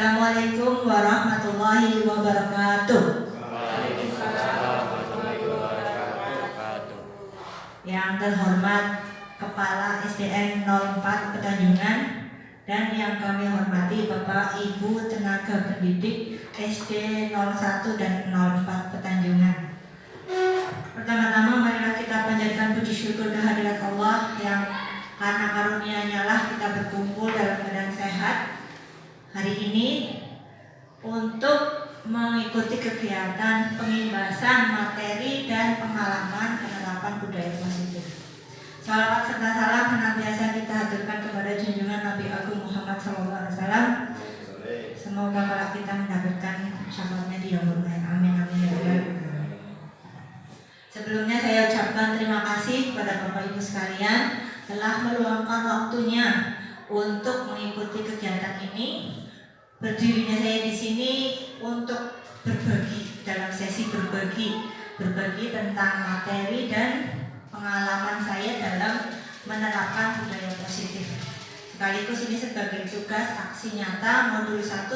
Assalamualaikum warahmatullahi wabarakatuh. Waalaikumsalam warahmatullahi wabarakatuh. Yang terhormat Kepala SDN 04 Petanjungan dan yang kami hormati Bapak Ibu tenaga pendidik SD 01 dan 04 Petanjungan. Pertama-tama marilah kita panjatkan puji syukur kehadirat Allah yang karena karunia-Nya lah kita berkumpul dalam keadaan sehat hari ini untuk mengikuti kegiatan pengimbasan materi dan pengalaman penerapan budaya positif. Salawat serta salam senantiasa kita haturkan kepada junjungan Nabi Agung Muhammad SAW. Semoga kalau kita mendapatkan syafaatnya di yaumul qiyamah. Amin amin ya rabbal alamin. Sebelumnya saya ucapkan terima kasih kepada Bapak Ibu sekalian telah meluangkan waktunya untuk mengikuti kegiatan ini. Berdirinya saya di sini untuk berbagi dalam sesi berbagi tentang materi dan pengalaman saya dalam menerapkan budaya positif. Sekaligus ini sebagai tugas aksi nyata modul 1.4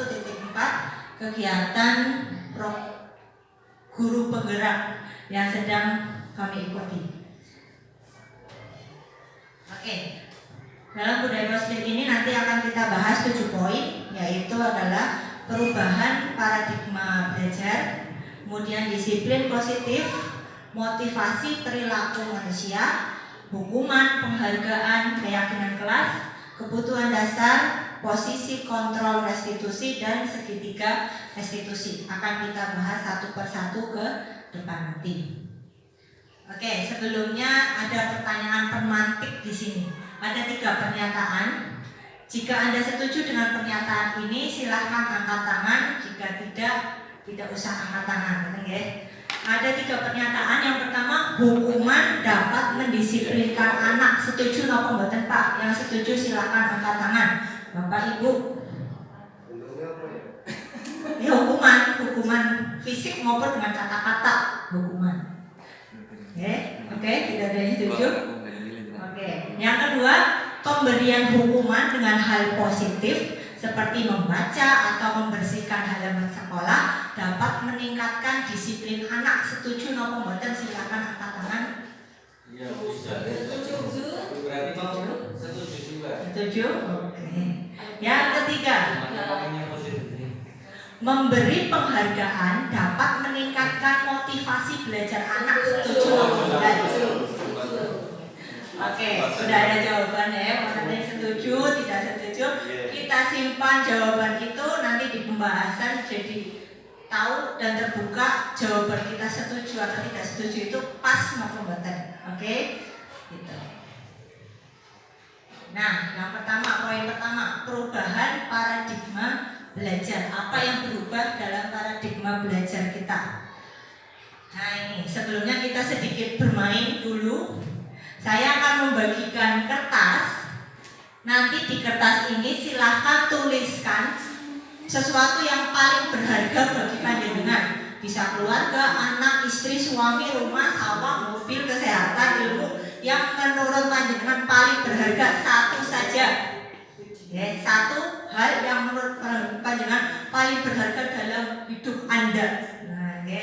kegiatan guru penggerak yang sedang kami ikuti. Oke. Dalam budaya positif ini nanti akan kita bahas 7 poin, yaitu adalah perubahan paradigma belajar, kemudian disiplin positif, motivasi perilaku manusia, hukuman, penghargaan, keyakinan kelas, kebutuhan dasar, posisi kontrol restitusi, dan segitiga restitusi. Akan kita bahas satu persatu ke depan nanti. Oke, sebelumnya ada pertanyaan pemantik di sini. Ada 3 pernyataan. Jika Anda setuju dengan pernyataan ini, silahkan angkat tangan. Jika tidak usah angkat tangan. Okay? Ada 3 pernyataan. Yang pertama, hukuman dapat mendisiplinkan anak. Setuju nopo mboten Pak? Yang setuju silahkan angkat tangan. Bapak Ibu. Ya, hukuman fisik maupun dengan kata-kata hukuman. Oke, tidak ada yang setuju. Oke. Yang kedua, pemberian hukuman dengan hal positif seperti membaca atau membersihkan halaman sekolah dapat meningkatkan disiplin anak. Setuju nopo mboten? Silakan angkat tangan. Iya, bisa. Setuju. Berarti mau setuju juga. Setuju? Oke. Yang ketiga, memberi penghargaan dapat meningkatkan motivasi belajar anak. Setuju nopo mboten? Oke, sudah ada jawabannya ya. Mana yang setuju, tidak setuju, kita simpan jawaban itu nanti di pembahasan, jadi tahu dan terbuka jawaban kita setuju atau tidak setuju itu pas maupun mboten. Oke, gitu. Nah, yang pertama, poin pertama, perubahan paradigma belajar. Apa yang berubah dalam paradigma belajar kita? Nah, ini sebelumnya kita sedikit bermain dulu. Saya akan membagikan kertas. Nanti di kertas ini silahkan tuliskan sesuatu yang paling berharga bagi panjenengan. Bisa keluarga, anak, istri, suami, rumah, sawah, mobil, kesehatan, ilmu. Yang menurut panjenengan paling berharga satu saja. Ya, satu hal yang menurut panjenengan paling berharga dalam hidup Anda. Nah, oke,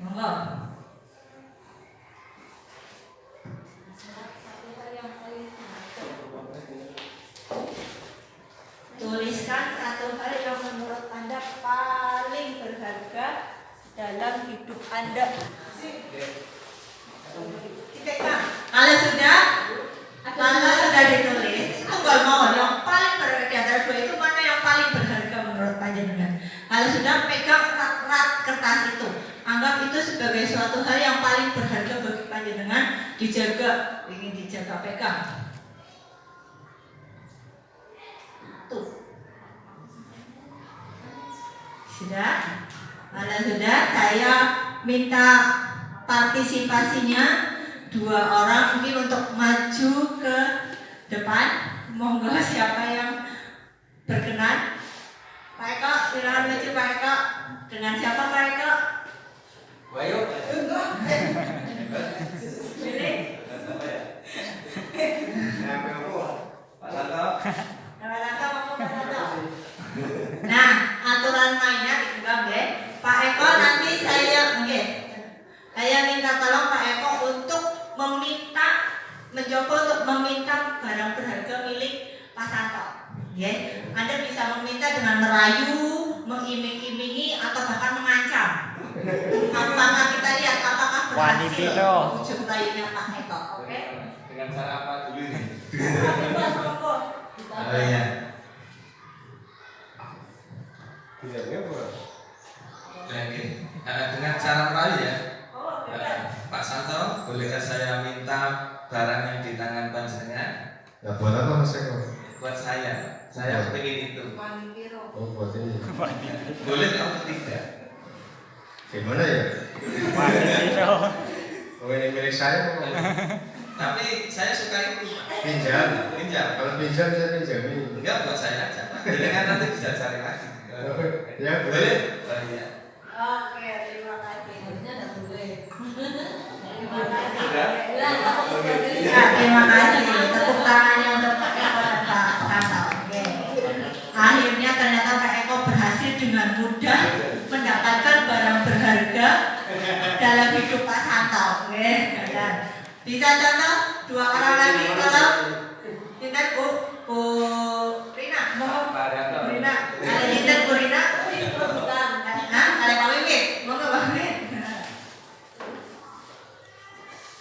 monggo. Tuliskan satu hal yang menurut Anda paling berharga dalam hidup Anda. Kalau sudah ditulis, tunggal mau yang paling berharga di antara 2 itu mana yang paling berharga menurut panjenengan. Kalau sudah pegang erat-erat kertas itu, anggap itu sebagai suatu hal yang paling berharga bagi panjenengan, dijaga, ingin dijaga, pegang. Sudah? Kalau sudah, saya minta partisipasinya 2 orang mungkin untuk maju ke depan. Monggo siapa yang berkenan? Pak Eko, silakan maju Pak Eko. Dengan siapa Pak Eko? Wayo. Pilih. Pak Lato. Nah, dengan merayu, mengiming-imingi atau bahkan mengancam. Apakah kita lihat apakah berhasil ujung rayunya Pak Eko? Oke? Dengan cara apa dulu ini? Oh iya. Dengan cara merayu ya. Pak Santo, bolehkah saya minta barang yang di tangan panjenengan? Ya buat apa Mas Eko? Buat saya pengen itu. Oh buat ini. Boleh atau tidak? Gimana ya? Oh ini milik saya kok. Tapi saya suka itu. Pinjam. Pinjam. Kalau pinjam saya pinjamin. Enggak buat saya aja. Pak. Jadi kan nanti bisa cari lagi. Ya boleh. Boleh? Oh, iya. Oke, terima kasih. Harusnya nggak boleh. Terima kasih. Sudah? Ya, terima kasih. Tepuk tangannya untuk Pak Eko dan Pak Santo. Oke. Akhirnya ternyata Pak Eko berhasil dengan mudah mendapatkan barang berharga dalam hidup Pak Santo. Oke. Bisa contoh 2 orang lagi kalau Intan Bu Rina mau Bu Rina ada Intan Bu Rina Bukan. ada Pak Wiwit mau nggak Pak Wiwit?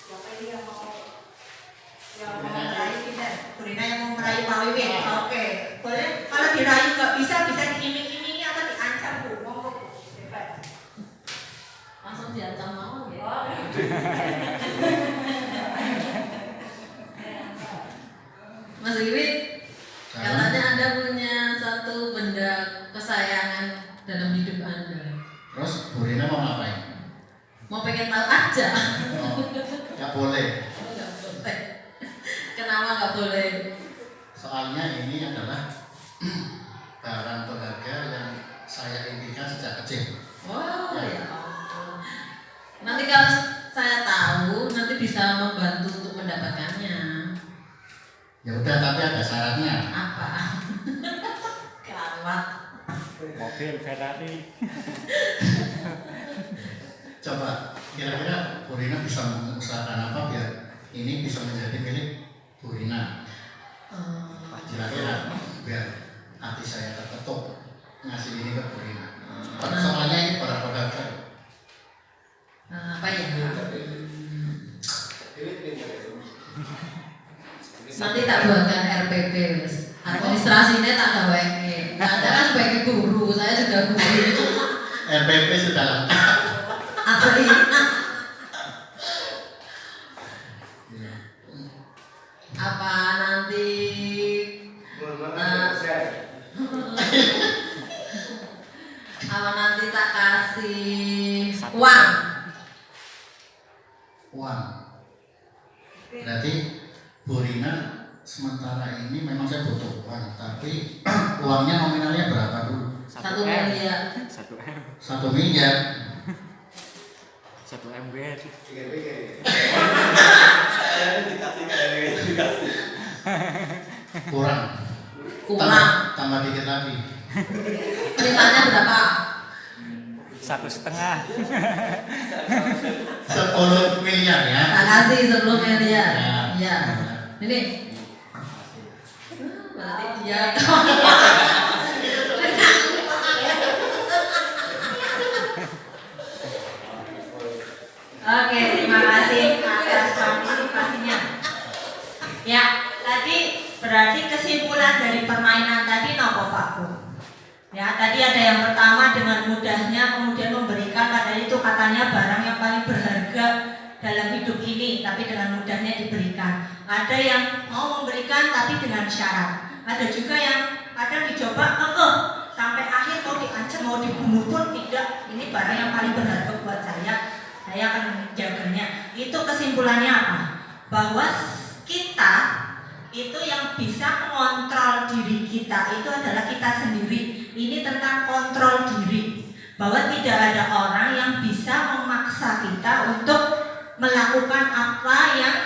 Siapa ini yang mau merayu kita? Bu Rina yang mau merayu Pak Wiwit. Oke, boleh. Kalau dirayu nggak bisa diiming-imingi atau diancam Bu. Monggo Bu. Bebas. Langsung diancam mau ya. Mas Wiwit, katanya Anda punya satu benda kesayangan dalam hidup Anda. Terus Bu Rina mau ngapain? Mau pengen tahu aja. Oh, ya boleh. Nggak boleh. Kenapa nggak boleh? Soalnya ini adalah barang berharga yang saya impikan sejak kecil. Oh ya ampun. Nanti kalau saya tahu, nanti bisa membantu untuk mendapatkannya. Ya udah tapi ada syaratnya. Apa? Gawat. Mobil Ferrari. Coba kira-kira Bu Rina bisa mengusahakan apa biar ini bisa menjadi milik Bu Rina? Kira-kira biar hati saya terketuk ngasih ini ke Bu Rina. Soalnya ini barang berharga. Apa ya? Nanti tak buatkan RPP wes. Administrasinya tak gawe. Anda kan sebagai guru, saya juga guru. RPP sudah lengkap. Asli. Apa nanti apa nanti tak kasih uang? Uang. Berarti Bu Rina sementara ini memang saya butuh uang, tapi uangnya nominalnya berapa dulu? 1 miliar. 1 M. 1 miliar. 1 M BR. Kurang. Kurang. Tambah dikit lagi. Mintanya berapa? 1,5. 10 miliar ya. Tak kasih 10 miliar. Ya. Ya. Ini. Berarti dia. Oke, terima kasih atas partisipasinya. Ya, tadi berarti kesimpulan dari permainan tadi nopo Pak Bu? Ya, tadi ada yang pertama dengan mudahnya kemudian memberikan, padahal itu katanya barang yang paling berharga dalam hidup ini, tapi dengan mudahnya diberikan. Ada yang mau memberikan tapi dengan syarat. Ada juga yang kadang dicoba sampai akhir mau diancam, mau dibunuh pun tidak. Ini barang yang paling berharga buat saya akan menjaganya. Itu kesimpulannya apa? Bahwa kita itu yang bisa mengontrol diri kita itu adalah kita sendiri. Ini tentang kontrol diri. Bahwa tidak ada orang yang bisa memaksa kita untuk melakukan apa yang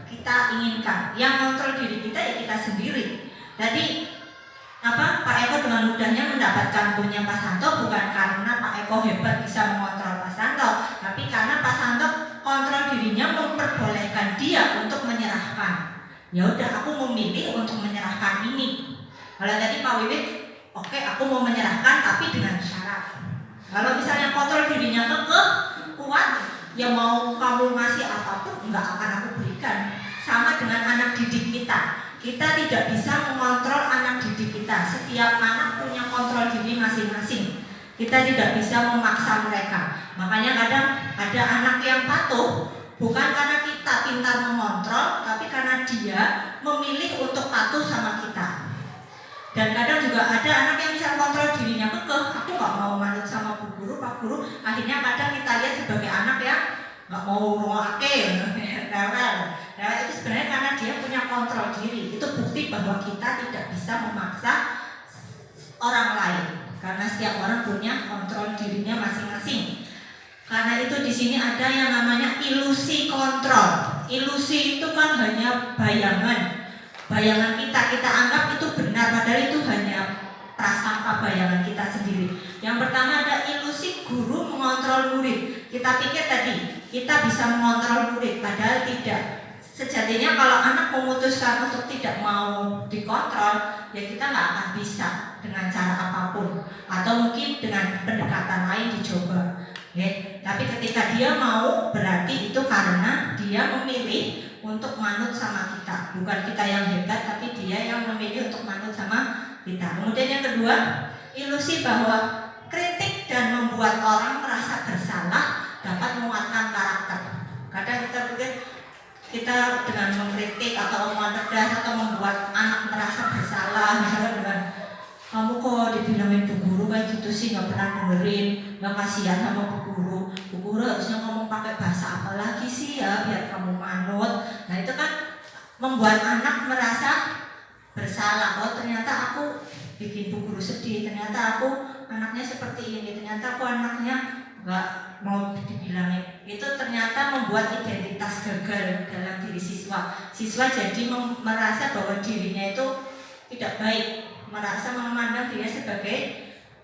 kita inginkan. Yang kontrol diri kita ya kita sendiri. Jadi Pak Eko dengan mudahnya mendapatkan punya Pak Santo bukan karena Pak Eko hebat bisa mengontrol Pak Santo, tapi karena Pak Santo kontrol dirinya memperbolehkan dia untuk menyerahkan. Ya udah, aku memilih untuk menyerahkan ini. Kalau tadi Pak Wiwit oke, aku mau menyerahkan tapi dengan syarat. Kalau misalnya kontrol dirinya kekeh, kuat, ya mau kamu ngasih apapun nggak akan aku berikan. Sama dengan anak didik kita. Kita tidak bisa mengontrol anak didik kita. Setiap anak punya kontrol diri masing-masing. Kita tidak bisa memaksa mereka. Makanya kadang ada anak yang patuh bukan karena kita pintar mengontrol, tapi karena dia memilih untuk patuh sama kita. Dan kadang juga ada anak yang bisa kontrol dirinya kekeh, aku nggak mau manut sama bu guru, pak guru. Akhirnya kadang kita lihat sebagai anak yang nggak mau ruangake, rewel. Itu sebenarnya karena dia punya kontrol diri. Itu bukti bahwa kita tidak bisa memaksa orang lain, karena setiap orang punya kontrol dirinya masing-masing. Karena itu di sini ada yang namanya ilusi kontrol. Ilusi itu kan hanya bayangan. Bayangan kita anggap itu benar, padahal itu hanya prasangka bayangan kita sendiri. Yang pertama ada ilusi guru mengontrol murid. Kita pikir tadi kita bisa mengontrol murid, padahal tidak. Sejatinya kalau anak memutuskan untuk tidak mau dikontrol, ya kita nggak akan bisa dengan cara apapun, atau mungkin dengan pendekatan lain dicoba. Tapi ketika dia mau, berarti itu karena dia memilih untuk manut sama kita. Bukan kita yang hebat, tapi dia yang memilih untuk manut sama kita. Kemudian yang kedua, ilusi bahwa kritik dan membuat orang merasa bersalah dapat menguatkan karakter. Kadang kita pikir kita dengan mengkritik atau omongan pedas atau membuat anak merasa bersalah, misalnya dengan kamu kok dibilangin bu guru kayak gitu sih, nggak pernah dengerin, nggak kasihan sama bu guru. Bu guru harusnya ngomong pakai bahasa apa lagi sih ya biar kamu manut. Nah itu kan membuat anak merasa bersalah. Oh ternyata aku bikin bu guru sedih, ternyata aku anaknya seperti ini, ternyata aku anaknya nggak mau dibilangin. Itu ternyata membuat identitas gagal dalam diri siswa. Siswa jadi merasa bahwa dirinya itu tidak baik, merasa memandang dia sebagai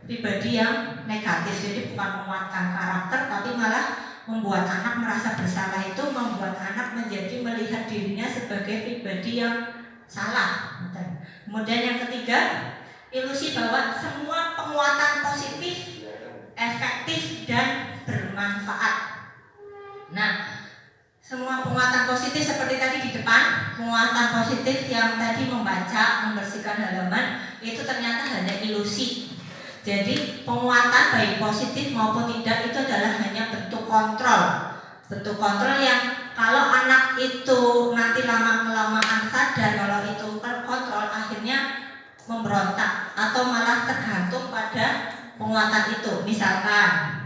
pribadi yang negatif. Jadi bukan menguatkan karakter, tapi malah membuat anak merasa bersalah. Itu membuat anak menjadi melihat dirinya sebagai pribadi yang salah. Kemudian yang ketiga, ilusi bahwa semua penguatan positif efektif dan bermanfaat. Nah, semua penguatan positif seperti tadi di depan, penguatan positif yang tadi membaca, membersihkan halaman, itu ternyata hanya ilusi. Jadi penguatan baik positif maupun tidak itu adalah hanya bentuk kontrol. Bentuk kontrol yang kalau anak itu nanti lama-kelamaan sadar kalau itu kontrol, akhirnya memberontak atau malah tergantung pada penguatan itu. Misalkan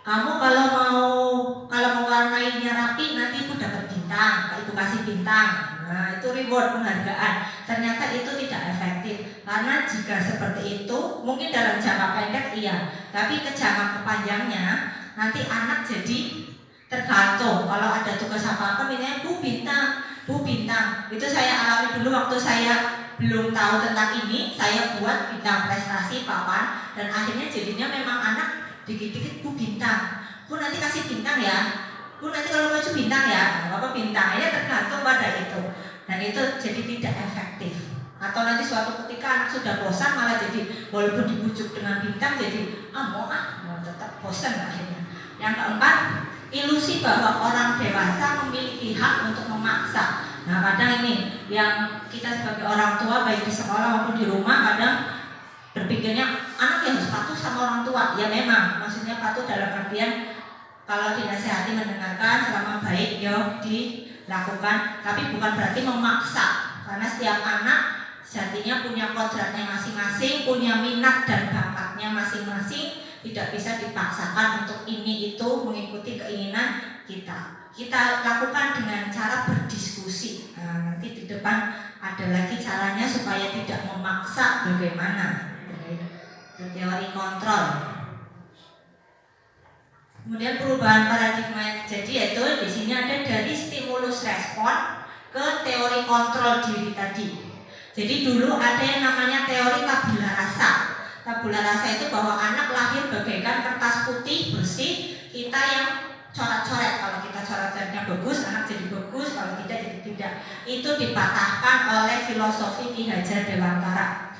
kamu kalau mau warnainya rapi, nanti ibu dapat bintang, ibu kasih bintang. Nah itu reward, penghargaan. Ternyata itu tidak efektif, karena jika seperti itu mungkin dalam jangka pendek iya, tapi ke jangka panjangnya nanti anak jadi tergantung. Kalau ada tugas apa-apa misalnya bu bintang. Itu saya alami dulu waktu saya belum tahu tentang ini, saya buat bintang prestasi papan, dan akhirnya jadinya memang anak dikit-dikit bu bintang, bu nanti kasih bintang ya, bu nanti kalau maju bintang ya, apa bintang, ya tergantung pada itu, dan itu jadi tidak efektif. Atau nanti suatu ketika anak sudah bosan malah jadi walaupun dibujuk dengan bintang jadi mau tetap bosan akhirnya. Yang keempat, ilusi bahwa orang dewasa memiliki hak untuk memaksa. Nah kadang ini yang kita sebagai orang tua baik di sekolah maupun di rumah kadang berpikirnya anak yang harus patuh sama orang tua. Ya memang, maksudnya patuh dalam artian kalau dinasihati mendengarkan selama baik ya dilakukan, tapi bukan berarti memaksa. Karena setiap anak sejatinya punya kodratnya masing-masing, punya minat dan bakatnya masing-masing, tidak bisa dipaksakan untuk ini itu mengikuti keinginan kita. Kita lakukan dengan cara berdiskusi. Nah, nanti di depan ada lagi caranya supaya tidak memaksa bagaimana. Teori kontrol. Kemudian perubahan paradigma yang terjadi yaitu di sini ada dari stimulus respon ke teori kontrol diri tadi. Jadi dulu ada yang namanya teori tabula rasa. Tabula rasa itu bahwa anak lahir bagaikan kertas putih bersih, kita yang coret-coret. Kalau kita coret-coretnya bagus, anak jadi bagus, kalau tidak jadi tidak. Itu dipatahkan oleh filosofi Ki Hajar Dewantara.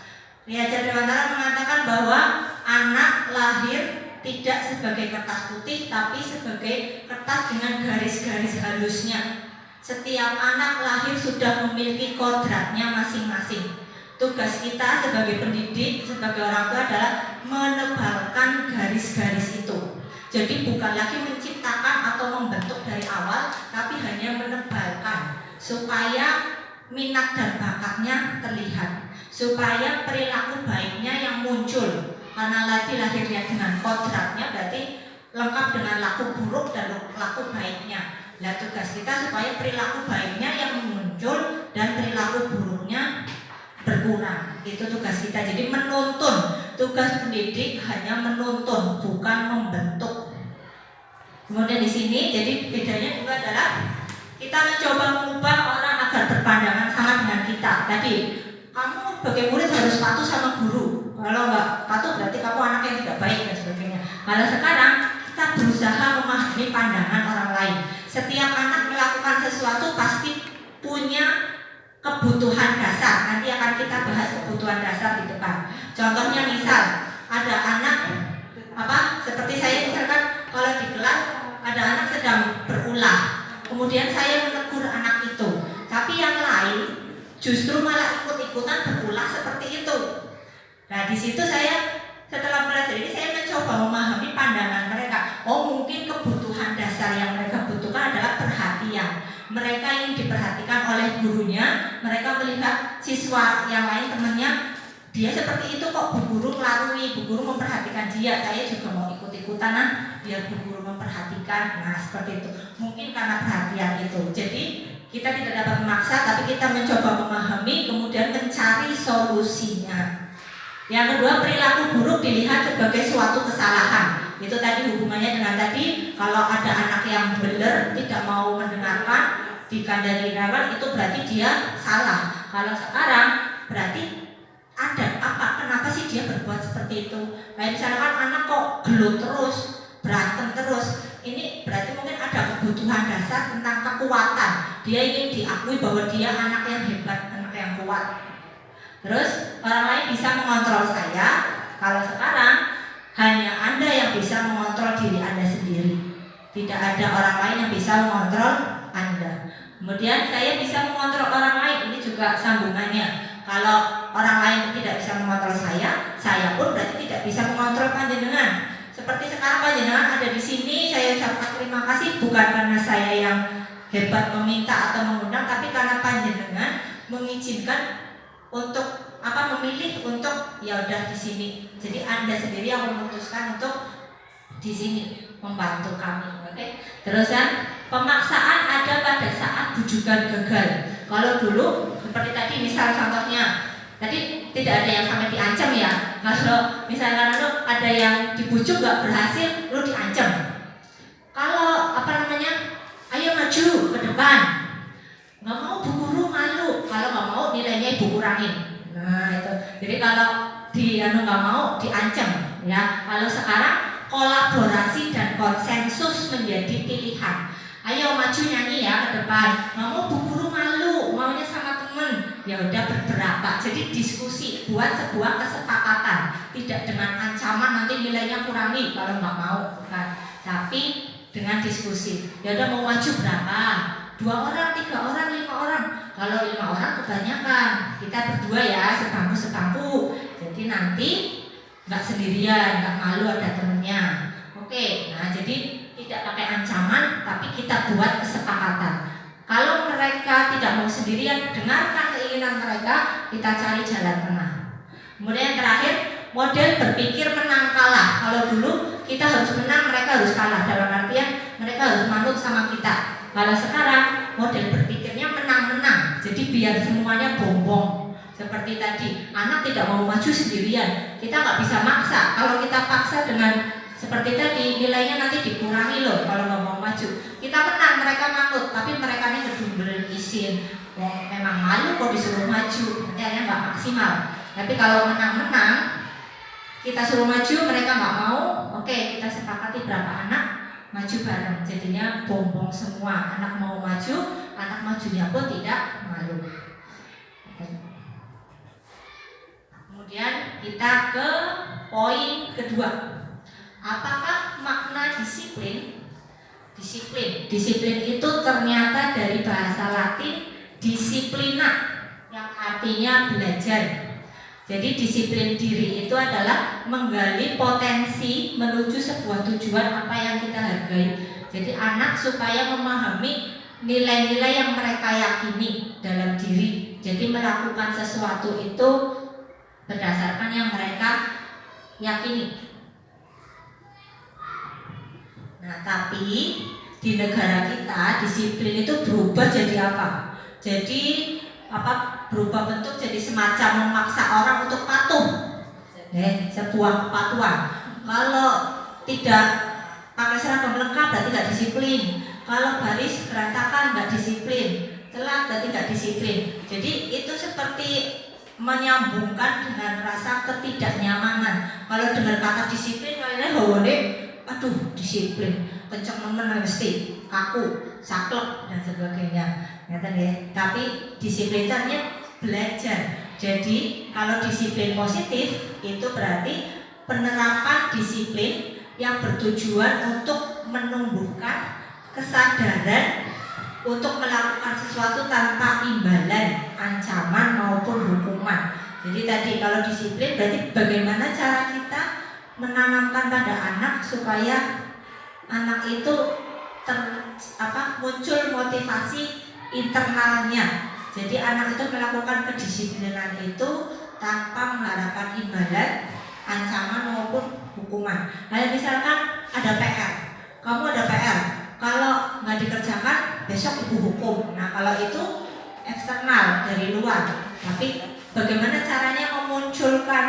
Riaja Dewantara mengatakan bahwa anak lahir tidak sebagai kertas putih tapi sebagai kertas dengan garis-garis halusnya. Setiap anak lahir sudah memiliki kodratnya masing-masing. Tugas kita sebagai pendidik, sebagai orang tua adalah menebalkan garis-garis itu. Jadi bukan lagi menciptakan atau membentuk dari awal, tapi hanya menebalkan supaya minat dan bakatnya terlihat, supaya perilaku baiknya yang muncul. Karena lahirnya dengan kodratnya berarti lengkap dengan laku buruk dan laku baiknya. Nah, tugas kita supaya perilaku baiknya yang muncul dan perilaku buruknya berkurang. Itu tugas kita. Jadi menuntun. Tugas pendidik hanya menuntun, bukan membentuk. Kemudian di sini jadi bedanya juga adalah kita mencoba mengubah orang agar berpandangan sama dengan kita. Tadi kamu sebagai murid harus patuh sama guru. Kalau nggak patuh berarti kamu anak yang tidak baik dan sebagainya. Kalau sekarang kita berusaha memahami pandangan orang lain. Setiap anak melakukan sesuatu pasti punya kebutuhan dasar. Nanti akan kita bahas kebutuhan dasar di depan. Contohnya misal ada anak seperti saya misalkan kalau di kelas ada anak sedang berulah, kemudian saya menegur anak itu, tapi yang lain justru malah ikut-ikutan berulah seperti itu. Nah di situ saya setelah belajar ini saya mencoba memahami pandangan mereka. Oh mungkin kebutuhan dasar yang mereka butuhkan adalah perhatian. Mereka ingin diperhatikan oleh gurunya. Mereka melihat siswa yang lain temannya, dia seperti itu kok, bu guru melarui, bu guru memperhatikan dia. Saya juga mau ikut-ikutan biar bu guru memperhatikan. Nah seperti itu. Mungkin karena perhatian itu. Jadi kita tidak dapat memaksa, tapi kita mencoba memahami, kemudian mencari solusinya. Yang kedua, perilaku buruk dilihat sebagai suatu kesalahan. Itu tadi hubungannya dengan tadi, kalau ada anak yang beler, tidak mau mendengarkan, dikandani rawan, itu berarti dia salah. Kalau sekarang berarti ada apa? Kenapa sih dia berbuat seperti itu? Kayak misalkan anak kok gelut terus, berantem terus. Ini berarti mungkin ada kebutuhan dasar tentang kekuatan. Dia ingin diakui bahwa dia anak yang hebat, anak yang kuat. Terus orang lain bisa mengontrol saya. Kalau sekarang hanya Anda yang bisa mengontrol diri Anda sendiri. Tidak ada orang lain yang bisa mengontrol Anda. Kemudian saya bisa mengontrol orang lain. Ini juga sambungannya. Kalau orang lain tidak bisa mengontrol saya pun berarti tidak bisa mengontrol panjenengan. Seperti sekarang panjenengan ada di sini, saya ucapkan terima kasih bukan karena saya yang hebat meminta atau mengundang, tapi karena panjenengan mengizinkan untuk memilih untuk ya udah di sini. Jadi Anda sendiri yang memutuskan untuk di sini membantu kami. Oke. Terus pemaksaan ada pada saat bujukan gagal. Kalau dulu seperti tadi misal contohnya, tadi tidak ada yang sampai diancam ya. Kalau misalkan ada yang dibujuk nggak berhasil, lu diancam. Kalau ayo maju ke depan. Nggak mau bu guru malu. Kalau nggak mau nilainya ibu kurangin. Nah itu. Jadi kalau nggak mau diancam ya. Kalau sekarang kolaborasi dan konsensus menjadi pilihan. Ayo maju nyanyi ya ke depan. Nggak mau bu guru malu, maunya sama temen. Ya udah berberapa. Jadi diskusi, buat sebuah kesepakatan. Tidak dengan ancaman nanti nilainya kurangi kalau nggak mau, bukan. Tapi dengan diskusi. Ya udah mau maju berapa? 2 orang, 3 orang, 5 orang. Kalau 5 orang kebanyakan, kita berdua ya, sebangku. Jadi nanti nggak sendirian, nggak malu ada temennya. Oke, nah jadi tidak pakai ancaman, tapi kita buat kesepakatan. Kalau mereka tidak mau sendirian, dengarkan keinginan mereka, kita cari jalan tengah. Kemudian yang terakhir, model berpikir menang kalah. Kalau dulu kita harus menang, mereka harus kalah. Dalam artian mereka harus manut sama kita. Kalau sekarang model berpikirnya menang-menang. Jadi biar semuanya bongbong. Seperti tadi, anak tidak mau maju sendirian. Kita nggak bisa maksa. Kalau kita paksa dengan seperti tadi, nilainya nanti dikurangi loh kalau nggak mau maju. Kita menang, mereka manut, tapi mereka ini kedua izin. Memang malu kok disuruh maju, artinya nggak maksimal. Tapi kalau menang-menang, kita suruh maju, mereka nggak mau. Oke, kita sepakati berapa anak maju bareng. Jadinya bongbong semua. Anak mau maju, anak majunya pun tidak malu. Kemudian kita ke poin kedua. Apakah makna disiplin? Disiplin itu ternyata dari bahasa Latin disiplina, yang artinya belajar. Jadi disiplin diri itu adalah menggali potensi menuju sebuah tujuan apa yang kita hargai. Jadi anak supaya memahami nilai-nilai yang mereka yakini dalam diri. Jadi melakukan sesuatu itu berdasarkan yang mereka yakini. Nah, tapi di negara kita disiplin itu berubah jadi apa? Jadi berubah bentuk jadi semacam memaksa orang untuk patuh. Sebuah kepatuhan. Kalau tidak pakai seragam lengkap berarti nggak disiplin. Kalau baris berantakan nggak disiplin. Telat berarti nggak disiplin. Jadi itu seperti menyambungkan dengan rasa ketidaknyamanan. Kalau dengar kata disiplin kayaknya hawane, aduh disiplin, kenceng nemen mesti, kaku, saklek dan sebagainya. Tapi disiplin itu artinya belajar. Jadi kalau disiplin positif itu berarti penerapan disiplin yang bertujuan untuk menumbuhkan kesadaran untuk melakukan sesuatu tanpa imbalan, ancaman maupun hukuman. Jadi tadi kalau disiplin berarti bagaimana cara kita menanamkan pada anak supaya anak itu muncul motivasi internalnya. Jadi anak itu melakukan kedisiplinan itu tanpa mengharapkan imbalan, ancaman maupun hukuman. Misalkan ada PR, kamu ada PR, kalau nggak dikerjakan besok ibu hukum. Nah kalau itu eksternal dari luar. Tapi bagaimana caranya memunculkan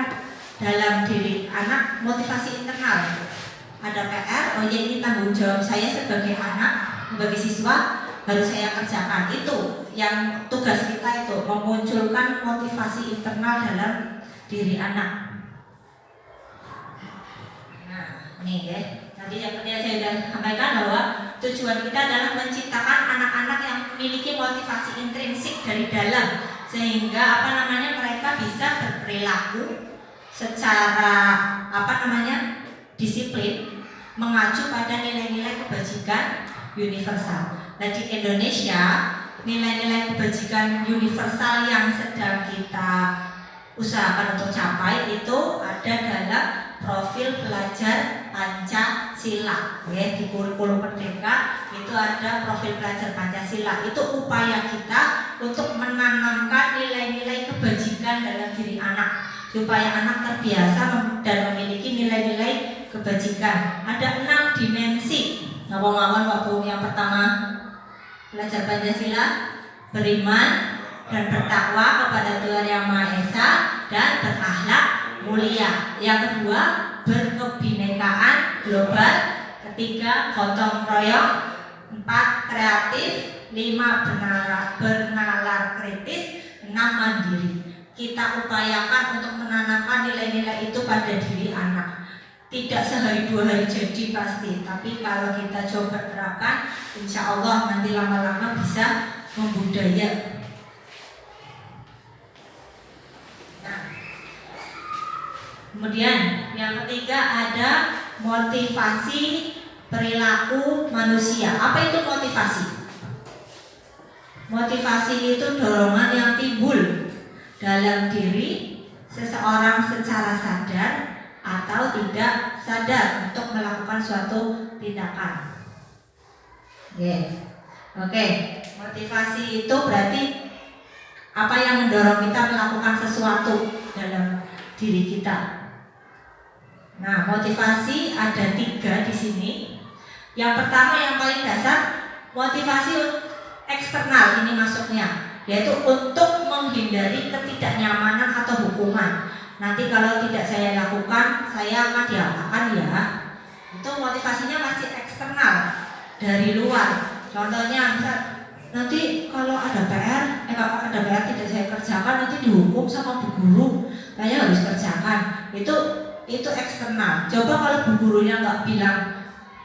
dalam diri anak motivasi internal? Ada PR, oh ya ini tanggung jawab saya sebagai anak, sebagai siswa harus saya kerjakan. Itu yang tugas kita itu memunculkan motivasi internal dalam diri anak. Nah ini ya. Tadi yang saya sudah sampaikan bahwa tujuan kita adalah menciptakan anak-anak yang memiliki motivasi intrinsik dari dalam, sehingga mereka bisa berperilaku secara disiplin, mengacu pada nilai-nilai kebajikan universal. Nah di Indonesia nilai-nilai kebajikan universal yang sedang kita usahakan untuk capai itu ada dalam profil pelajar Pancasila. Di kurikulum Merdeka itu ada profil pelajar Pancasila. Itu upaya kita untuk menanamkan nilai-nilai kebajikan dalam diri anak, supaya anak terbiasa dan memiliki nilai-nilai kebajikan. Ada 6 dimensi. Ngomong-ngomong waktu yang pertama belajar Pancasila, beriman dan bertakwa kepada Tuhan Yang Maha Esa dan berakhlak mulia. Yang kedua, berkebinekaan global. Ketiga, gotong royong. 4, kreatif. 5, bernalar kritis. 6, mandiri. Kita upayakan untuk menanamkan nilai-nilai itu pada diri anak. Tidak sehari 2 hari jadi pasti, tapi kalau kita coba terapkan, insya Allah nanti lama-lama bisa membudaya. Nah, kemudian yang ketiga ada motivasi perilaku manusia. Apa itu motivasi? Motivasi itu dorongan yang timbul dalam diri seseorang secara sadar atau tidak sadar untuk melakukan suatu tindakan. Oke. Motivasi itu berarti apa yang mendorong kita melakukan sesuatu dalam diri kita. Nah, motivasi ada 3 di sini. Yang pertama yang paling dasar, motivasi eksternal ini masuknya, yaitu untuk menghindari ketidaknyamanan atau hukuman. Nanti kalau tidak saya lakukan, saya akan diapakan ya. Itu motivasinya masih eksternal dari luar. Contohnya misal, nanti kalau ada PR tidak saya kerjakan, nanti dihukum sama bu guru. Saya harus kerjakan. Itu eksternal. Coba kalau bu gurunya nggak bilang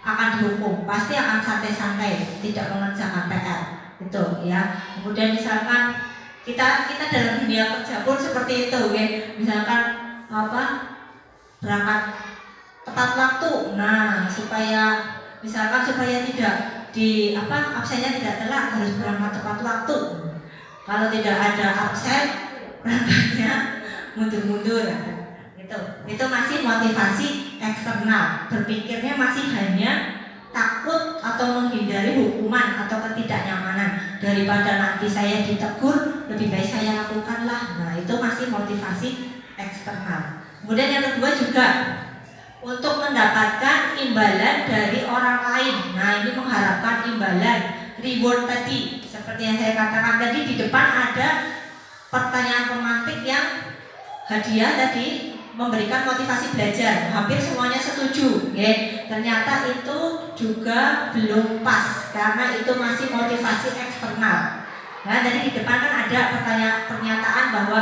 akan dihukum, pasti akan santai-santai, tidak mengerjakan PR. Itu ya. Kemudian misalkan kita dalam dunia kerja pun seperti itu, ya. Misalkan berangkat tepat waktu. Nah, supaya tidak absennya tidak telat, harus berangkat tepat waktu. Kalau tidak ada absen, berangkatnya mundur-mundur. Itu masih motivasi eksternal. Berpikirnya masih hanya takut atau menghindari hukuman atau ketidaknyamanan. Daripada nanti saya ditegur, lebih baik saya lakukanlah. Nah, itu masih motivasi eksternal. Kemudian yang kedua juga untuk mendapatkan imbalan dari orang lain. Nah, ini mengharapkan imbalan, reward tadi. Seperti yang saya katakan tadi, di depan ada pertanyaan pemantik yang hadiah tadi memberikan motivasi belajar. Hampir semuanya setuju, ya. Ternyata itu juga belum pas karena itu masih motivasi eksternal. Nah, jadi di depan kan ada pernyataan bahwa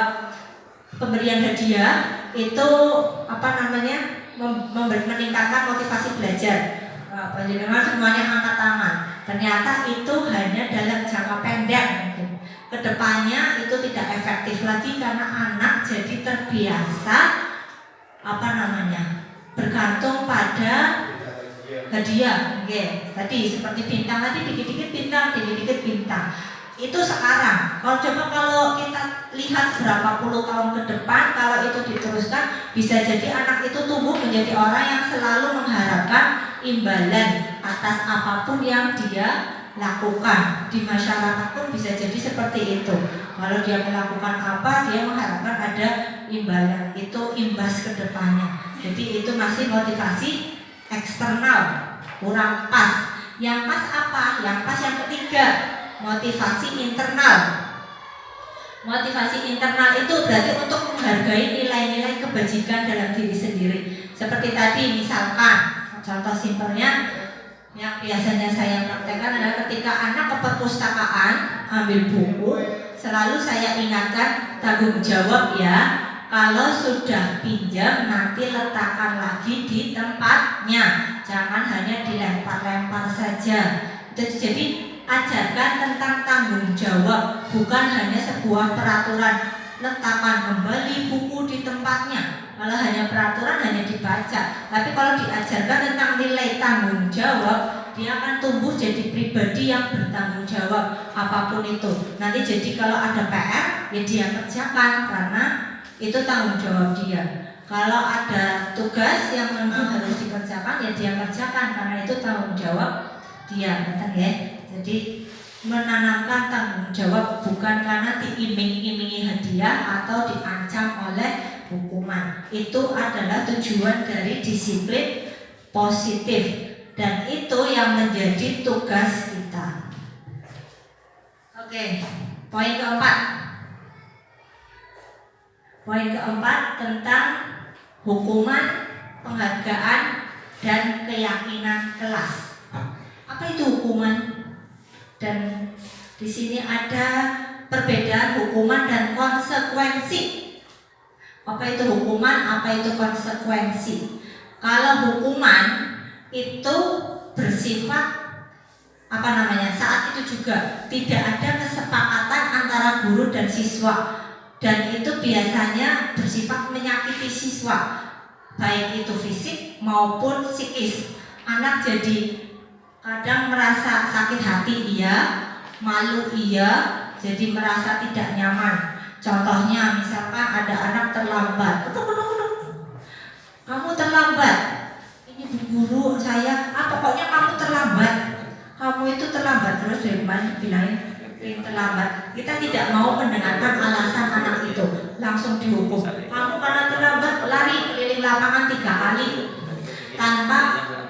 pemberian hadiah itu meningkatkan motivasi belajar. Penjenengan semuanya angkat tangan. Ternyata itu hanya dalam jangka pendek. Kedepannya itu tidak efektif lagi karena anak jadi terbiasa bergantung pada hadiah. Tadi seperti bintang tadi, dikit-dikit bintang, dikit-dikit bintang. Itu sekarang. Kalau kita lihat berapa puluh tahun ke depan, kalau itu diteruskan, bisa jadi anak itu tumbuh menjadi orang yang selalu mengharapkan imbalan atas apapun yang dia lakukan. Di masyarakat pun bisa jadi seperti itu. Kalau dia melakukan apa, dia mengharapkan ada imbalan. Itu imbas ke depannya. Jadi itu masih motivasi eksternal, kurang pas. Yang pas apa? Yang pas yang ketiga, motivasi internal. Motivasi internal itu berarti untuk menghargai nilai-nilai kebajikan dalam diri sendiri. Seperti tadi misalkan, contoh simpelnya yang biasanya saya praktekkan adalah ketika anak ke perpustakaan ambil buku, selalu saya ingatkan tanggung jawab ya. Kalau sudah pinjam nanti letakkan lagi di tempatnya, jangan hanya dilempar-lempar saja. Jadi ajarkan tentang tanggung jawab, bukan hanya sebuah peraturan letakkan kembali buku di tempatnya. Kalau hanya peraturan hanya dibaca, tapi kalau diajarkan tentang nilai tanggung jawab, dia akan tumbuh jadi pribadi yang bertanggung jawab apapun itu. Nanti jadi kalau ada PR ya dia kerjakan karena itu tanggung jawab dia. Kalau ada tugas yang memang harus dikerjakan ya dia kerjakan karena itu tanggung jawab dia, betul ya. Jadi menanamkan tanggung jawab bukan karena diiming-imingi hadiah atau diancam oleh hukuman. Itu adalah tujuan dari disiplin positif dan itu yang menjadi tugas kita. Oke, poin keempat. Poin keempat tentang hukuman, penghargaan, dan keyakinan kelas. Apa itu hukuman? Dan di sini ada perbedaan hukuman dan konsekuensi. Apa itu hukuman? Apa itu konsekuensi? Kalau hukuman itu bersifat saat itu juga tidak ada kesepakatan antara guru dan siswa, dan itu biasanya bersifat menyakiti siswa, baik itu fisik maupun psikis. Anak jadi kadang merasa sakit hati iya, malu iya, jadi merasa tidak nyaman. Contohnya misalkan ada anak terlambat, kamu terlambat, ini bu guru saya, pokoknya kamu terlambat, kamu itu terlambat, terus dari mana bilangin terlambat. Kita tidak mau mendengarkan alasan anak itu, langsung dihukum. Kamu karena terlambat lari keliling lapangan 3 kali tanpa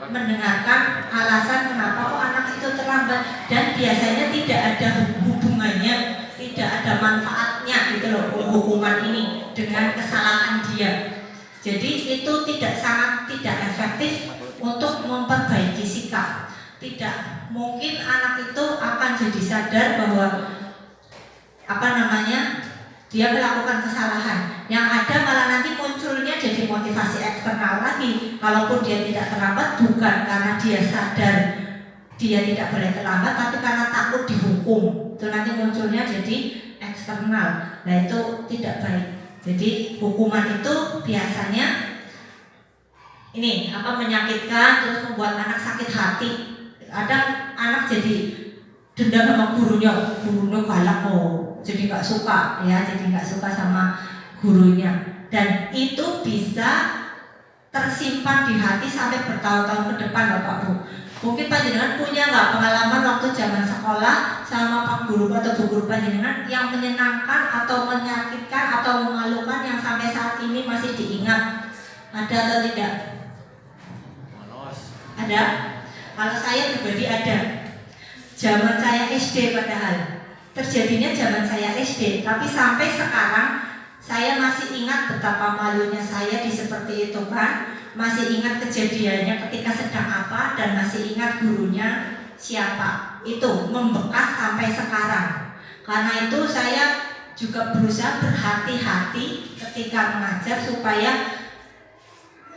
mendengarkan alasan kenapa kok anak itu terlambat, dan biasanya tidak ada hubungannya, tidak ada manfaatnya gitu loh hukuman ini dengan kesalahan dia. Jadi itu sangat tidak efektif untuk memperbaiki sikap. Tidak mungkin anak itu akan jadi sadar bahwa dia melakukan kesalahan. Yang ada malah nanti munculnya jadi motivasi eksternal lagi. Kalaupun dia tidak terlambat bukan karena dia sadar dia tidak boleh terlambat, tapi karena takut dihukum. Itu nanti munculnya jadi eksternal. Nah itu tidak baik. Jadi hukuman itu biasanya ini menyakitkan, terus membuat anak sakit hati. Kadang anak jadi dendam sama gurunya galak kok, jadi nggak suka ya, jadi nggak suka sama gurunya, dan itu bisa tersimpan di hati sampai bertahun-tahun ke depan, Bapak Bu. Mungkin panjenengan punya nggak pengalaman waktu zaman sekolah sama Pak Guru atau Bu Guru panjenengan yang menyenangkan atau menyakitkan atau memalukan yang sampai saat ini masih diingat? Ada atau tidak? Ada? Kalau saya pribadi ada. Zaman saya SD padahal. Terjadinya zaman saya SD, tapi sampai sekarang saya masih ingat betapa malunya saya di seperti itu kan. Masih ingat kejadiannya ketika sedang apa, dan masih ingat gurunya siapa. Itu membekas sampai sekarang. Karena itu saya juga berusaha berhati-hati ketika mengajar supaya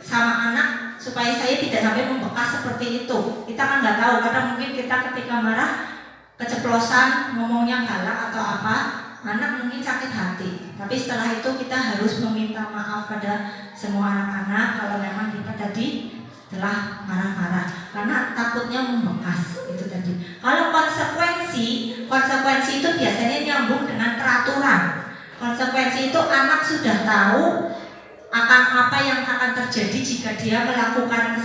sama anak, supaya saya tidak sampai membekas seperti itu. Kita kan nggak tahu, kadang mungkin kita ketika marah keceplosan, ngomongnya galak atau apa, anak mungkin sakit hati. Tapi setelah itu kita harus meminta maaf pada semua anak-anak kalau memang kita tadi telah marah-marah, karena takutnya membekas itu tadi. Kalau konsekuensi itu biasanya nyambung dengan peraturan. Konsekuensi itu anak sudah tahu akan apa yang akan terjadi jika dia melakukan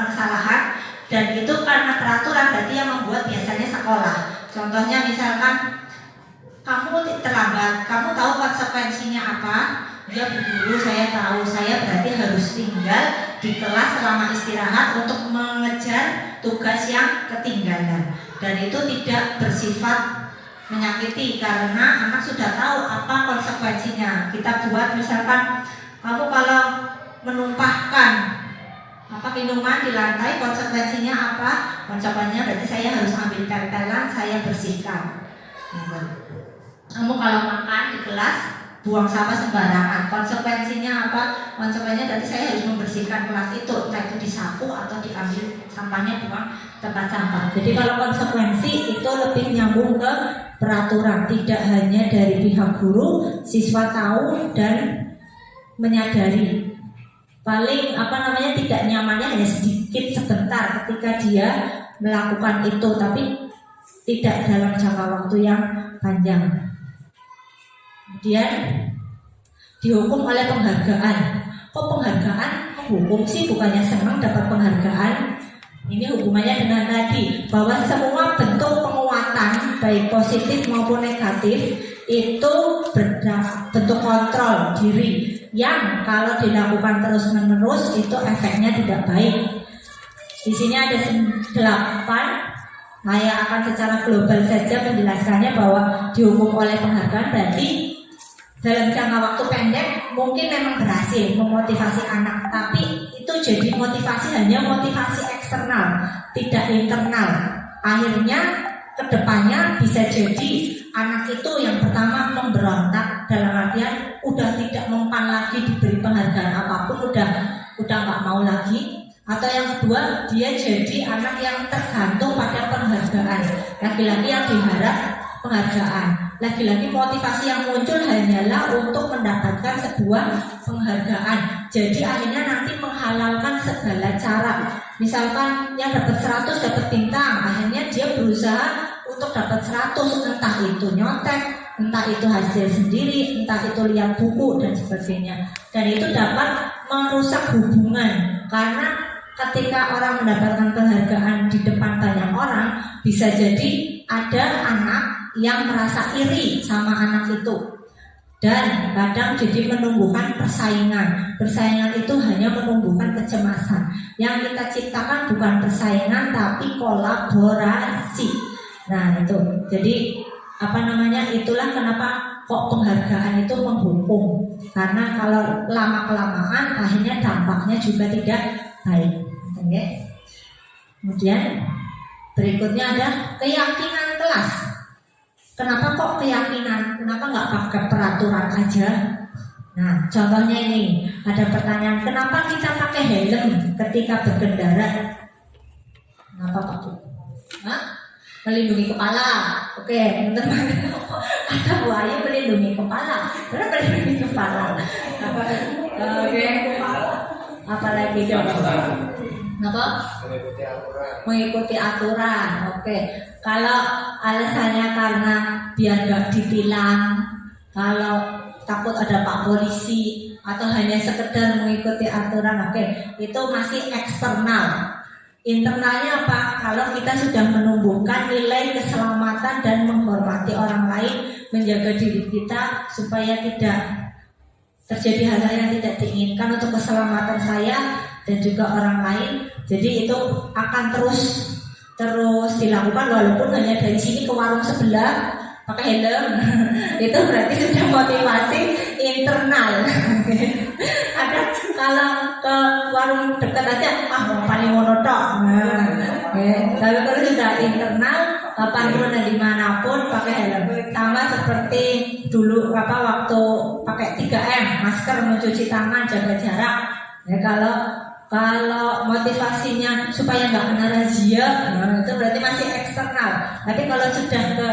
kesalahan, dan itu karena peraturan, berarti yang membuat biasanya sekolah. Contohnya misalkan kamu terlambat, kamu tahu konsekuensinya apa? Ya Bu Guru, saya tahu, saya berarti harus tinggal di kelas selama istirahat untuk mengejar tugas yang ketinggalan, dan itu tidak bersifat menyakiti karena anak sudah tahu apa konsekuensinya. Kita buat misalkan kamu kalau menumpahkan minuman di lantai, konsekuensinya apa? Konsekuensinya berarti saya harus ambil tempelan, saya bersihkan. Kamu kalau makan di kelas buang sampah sembarangan, konsekuensinya apa? Konsekuensinya berarti saya harus membersihkan kelas itu, entah itu disapu atau diambil sampahnya buang tempat sampah. Jadi kalau konsekuensi itu lebih nyambung ke peraturan, tidak hanya dari pihak guru, siswa tahu dan menyadari. Paling tidak nyamannya hanya sedikit sebentar ketika dia melakukan itu, tapi tidak dalam jangka waktu yang panjang. Kemudian dihukum oleh penghargaan. Kok penghargaan? Hukum sih, bukannya senang dapat penghargaan. Ini hubungannya dengan tadi, bahwa semua bentuk penguatan baik positif maupun negatif itu bentuk kontrol diri yang kalau dilakukan terus-menerus itu efeknya tidak baik. Di sini ada 8. Saya akan secara global saja menjelaskannya, bahwa dihukum oleh penghargaan berarti dalam jangka waktu pendek mungkin memang berhasil memotivasi anak, tapi itu jadi motivasi hanya motivasi eksternal, tidak internal. Akhirnya kedepannya bisa jadi anak itu yang pertama memberontak, dalam artian udah tidak mempan lagi diberi penghargaan apapun, udah nggak mau lagi. Atau yang kedua, dia jadi anak yang tergantung pada penghargaan. Lagi-lagi yang diharap penghargaan. Lagi-lagi motivasi yang muncul hanyalah untuk mendapatkan sebuah penghargaan. Jadi akhirnya nanti menghalalkan segala cara. Misalkan yang dapat 100 dapat bintang, akhirnya dia berusaha untuk dapat 100, entah itu nyontek, entah itu hasil sendiri, entah itu lihat buku dan sebagainya. Dan itu dapat merusak hubungan, karena ketika orang mendapatkan penghargaan di depan banyak orang, bisa jadi ada anak yang merasa iri sama anak itu, dan kadang jadi menumbuhkan persaingan. Persaingan itu hanya menumbuhkan kecemasan. Yang kita ciptakan bukan persaingan tapi kolaborasi. Nah itu, jadi itulah kenapa kok penghargaan itu menghukum, karena kalau lama-kelamaan akhirnya dampaknya juga tidak baik. Okay. Kemudian berikutnya ada keyakinan kelas. Kenapa kok keyakinan? Kenapa nggak pakai peraturan aja? Nah, contohnya ini ada pertanyaan, kenapa kita pakai helm ketika berkendara? Kenapa Pak? melindungi kepala. Oke, bener banget. Kata Bu Ayu melindungi kepala. Bener melindungi kepala. Oke. Apalagi dong? Apa? Mengikuti aturan. Oke. Kalau alasannya karena biar nggak ditilang, kalau takut ada Pak Polisi, atau hanya sekedar mengikuti aturan, oke, itu masih eksternal. Internalnya apa? Kalau kita sudah menumbuhkan nilai keselamatan dan menghormati orang lain, menjaga diri kita supaya tidak terjadi hal-hal yang tidak diinginkan untuk keselamatan saya dan juga orang lain. Jadi itu akan terus dilakukan walaupun hanya dari sini ke warung sebelah pakai helm. Itu berarti sudah motivasi internal. Ada kalau ke warung dekat aja mau paling monotok. Tapi kalau sudah internal, kapanpun dan dimanapun pakai helm. Sama seperti dulu waktu pakai 3M, masker, mencuci tangan, jaga jarak. Ya, kalau motivasinya supaya nggak kena razia, itu berarti masih eksternal. Tapi kalau sudah ke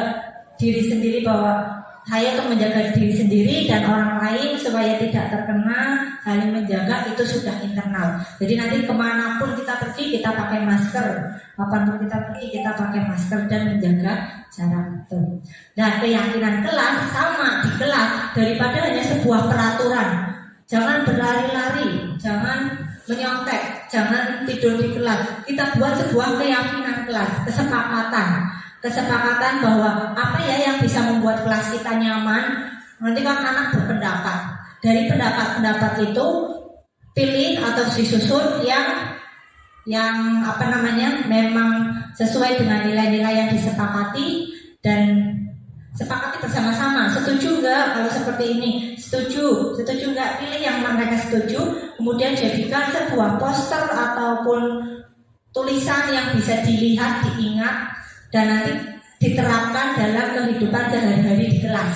diri sendiri bahwa saya untuk menjaga diri sendiri dan orang lain supaya tidak terkena, saling menjaga, itu sudah internal. Jadi nanti kemanapun kita pergi kita pakai masker, kapanpun kita pergi kita pakai masker dan menjaga jarak itu. Nah, keyakinan kelas sama di kelas daripada hanya sebuah peraturan. Jangan berlari-lari, jangan menyontek, jangan tidur di kelas. Kita buat sebuah keyakinan kelas, kesepakatan bahwa apa ya yang bisa membuat kelas kita nyaman. Nanti kan anak berpendapat, dari pendapat itu pilih atau disusun yang memang sesuai dengan nilai-nilai yang disepakati dan sepakati bersama-sama. Setuju nggak kalau seperti ini? Setuju nggak? Pilih yang mereka setuju, kemudian jadikan sebuah poster ataupun tulisan yang bisa dilihat, diingat, dan nanti diterapkan dalam kehidupan sehari-hari di kelas.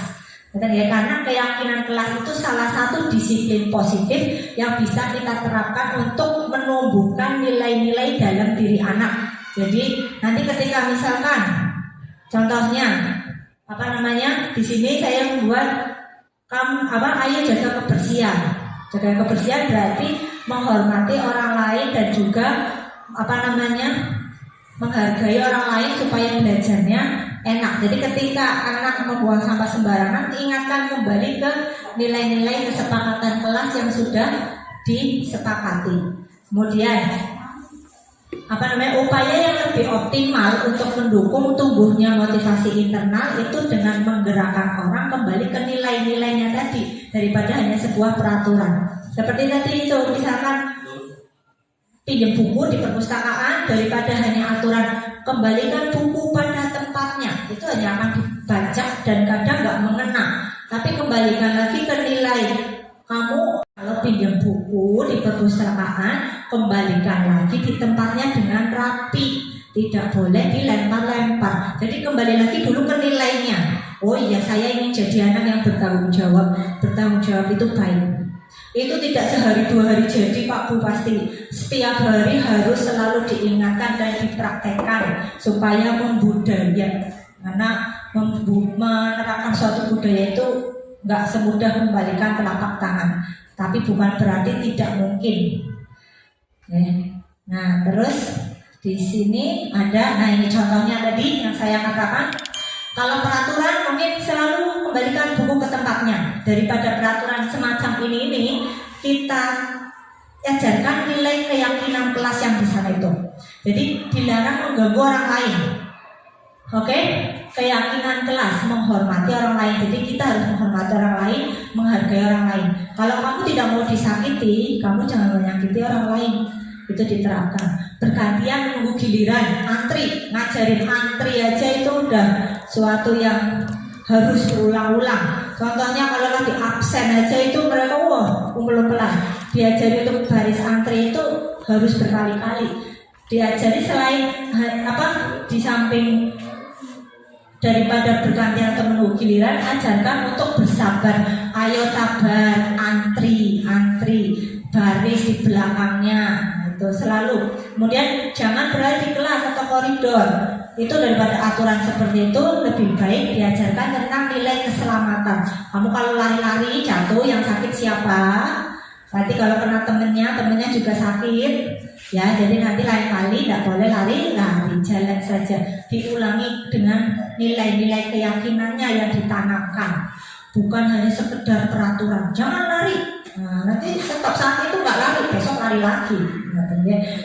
Karena keyakinan kelas itu salah satu disiplin positif yang bisa kita terapkan untuk menumbuhkan nilai-nilai dalam diri anak. Jadi nanti ketika misalkan contohnya di sini saya membuat ayo jaga kebersihan. Jaga kebersihan berarti menghormati orang lain dan juga menghargai orang lain supaya belajarnya enak. Jadi ketika anak membuang sampah sembarangan, ingatkan kembali ke nilai-nilai kesepakatan kelas yang sudah disepakati. Kemudian upaya yang lebih optimal untuk mendukung tumbuhnya motivasi internal itu dengan menggerakkan orang kembali ke nilai-nilainya tadi daripada hanya sebuah peraturan. Seperti tadi itu, misalkan pinjam buku di perpustakaan daripada hanya aturan kembalikan buku pada tempatnya, itu hanya akan dibaca dan kadang nggak mengena. Tapi kembalikan lagi ke nilai. Kamu kalau pinjam buku di perpustakaan, kembalikan lagi di tempatnya dengan rapi, tidak boleh dilempar-lempar. Jadi kembali lagi dulu ke nilainya. Oh iya, saya ingin jadi anak yang bertanggung jawab. Bertanggung jawab itu baik. Itu tidak sehari dua hari jadi Pak Bu, pasti setiap hari harus selalu diingatkan dan dipraktekkan supaya membudaya. Karena menerapkan suatu budaya itu nggak semudah membalikan telapak tangan, tapi bukan berarti tidak mungkin. Nah, terus di sini ada, ini contohnya tadi yang saya katakan. Kalau peraturan mungkin selalu kembalikan buku ke tempatnya. Daripada peraturan semacam ini kita ajarkan nilai keyakinan kelas yang di sana itu. Jadi dilarang mengganggu orang lain. Oke? Keyakinan kelas menghormati orang lain. Jadi kita harus menghormati orang lain, menghargai orang lain. Kalau kamu tidak mau disakiti, kamu jangan menyakiti orang lain. Itu diterapkan. Bergantian menunggu giliran, antri, ngajarin antri aja itu udah suatu yang harus berulang-ulang. Contohnya kalau lagi absen aja itu mereka kumpul-kumpulan. Diajari untuk baris antri itu harus berkali-kali. Diajari selain di samping daripada bergantian atau menunggu giliran, ajarkan untuk bersabar. Ayo sabar, antri, baris di belakangnya. Itu selalu. Kemudian jangan berada di kelas atau koridor. itu daripada aturan seperti itu lebih baik diajarkan tentang nilai keselamatan. Kamu kalau lari-lari jatuh yang sakit siapa? Nanti kalau kena temennya juga sakit. Ya, jadi nanti lain kali tidak boleh lari-lari, jalan saja. Diulangi dengan nilai-nilai keyakinannya yang ditanamkan. Bukan hanya sekedar peraturan. Jangan lari. Nah, nanti tetap saat itu nggak lari, besok lari lagi.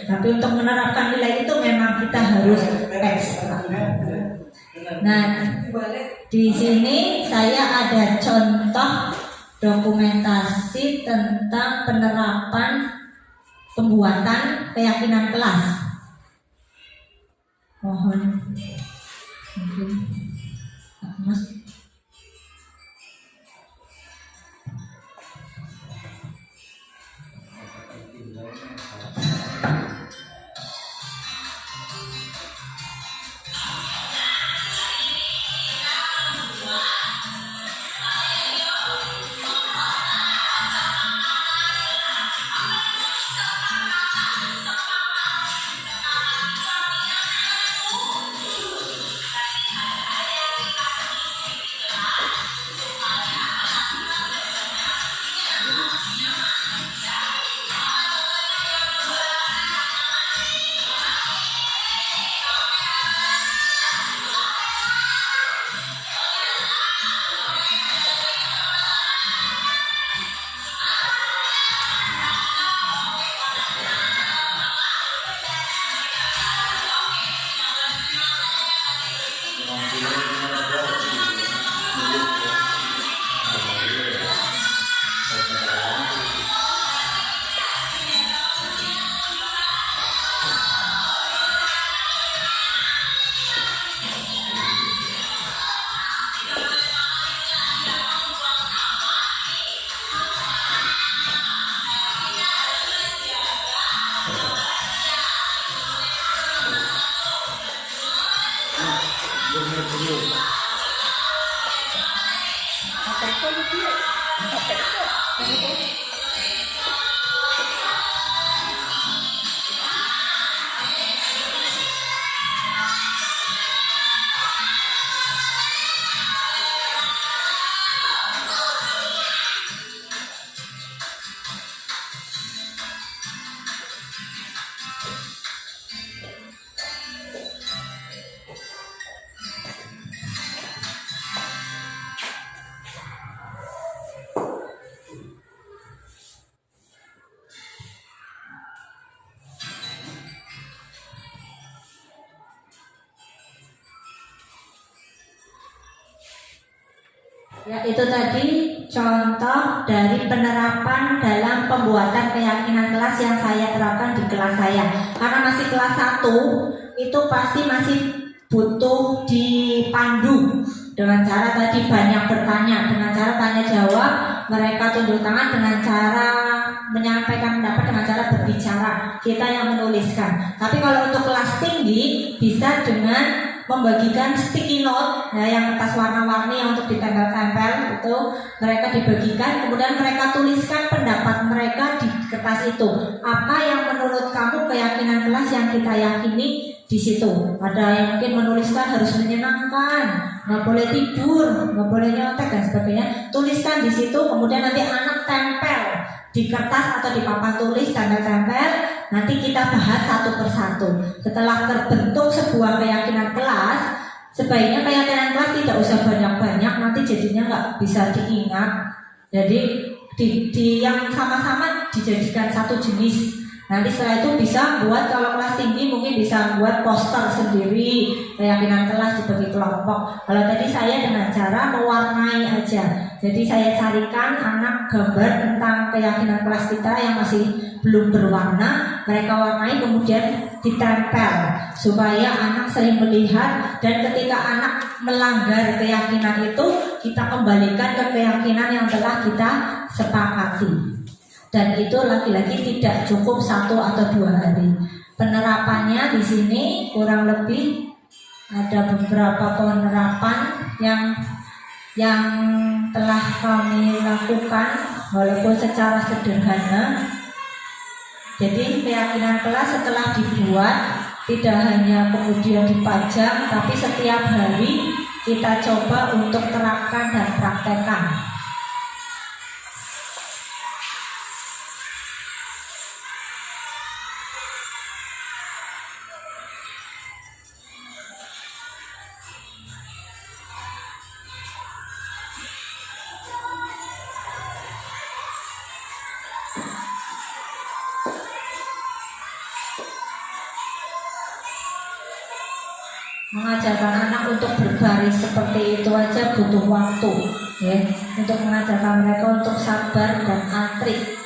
Tapi untuk menerapkan nilai itu memang kita harus ekstra. Nah, di sini saya ada contoh dokumentasi tentang penerapan pembuatan keyakinan kelas. Mohon mungkin Mas. Ya, itu tadi contoh dari penerapan dalam pembuatan keyakinan kelas yang saya terapkan di kelas saya. Karena masih kelas 1, itu pasti masih butuh dipandu dengan cara tadi banyak bertanya, dengan cara tanya jawab, mereka tunduk tangan, dengan cara menyampaikan pendapat, dengan cara berbicara, kita yang menuliskan. Tapi kalau untuk kelas tinggi bisa dengan membagikan sticky note ya, yang kertas warna-warni yang untuk ditempel-tempel itu mereka dibagikan, kemudian mereka tuliskan pendapat mereka di kertas itu. Apa yang menurut kamu keyakinan kelas yang kita yakini di situ? Ada yang mungkin menuliskan harus menyenangkan, nggak boleh tidur, nggak boleh nyontek dan sebagainya. Tuliskan di situ, kemudian nanti anak tempel di kertas atau di papan tulis, tempel-tempel. Nanti kita bahas satu persatu. Setelah terbentuk sebuah keyakinan kelas, sebaiknya keyakinan kelas tidak usah banyak-banyak, nanti jadinya nggak bisa diingat. Jadi di yang sama-sama dijadikan satu jenis. Nanti setelah itu bisa buat, kalau kelas tinggi mungkin bisa buat poster sendiri keyakinan kelas dibagi kelompok. Kalau tadi saya dengan cara mewarnai aja. Jadi saya carikan anak gambar tentang keyakinan kelas kita yang masih belum berwarna, mereka warnai kemudian ditempel supaya anak sering melihat, dan ketika anak melanggar keyakinan itu kita kembalikan ke keyakinan yang telah kita sepakati. Dan itu lagi-lagi tidak cukup 1 atau 2 hari. Penerapannya di sini kurang lebih ada beberapa penerapan yang telah kami lakukan walaupun secara sederhana. Jadi keyakinan kelas setelah dibuat tidak hanya kemudian dipajang, tapi setiap hari kita coba untuk terapkan dan praktekkan. Mengajarkan anak untuk berbaris seperti itu aja butuh waktu, ya, untuk mengajarkan mereka untuk sabar dan antri.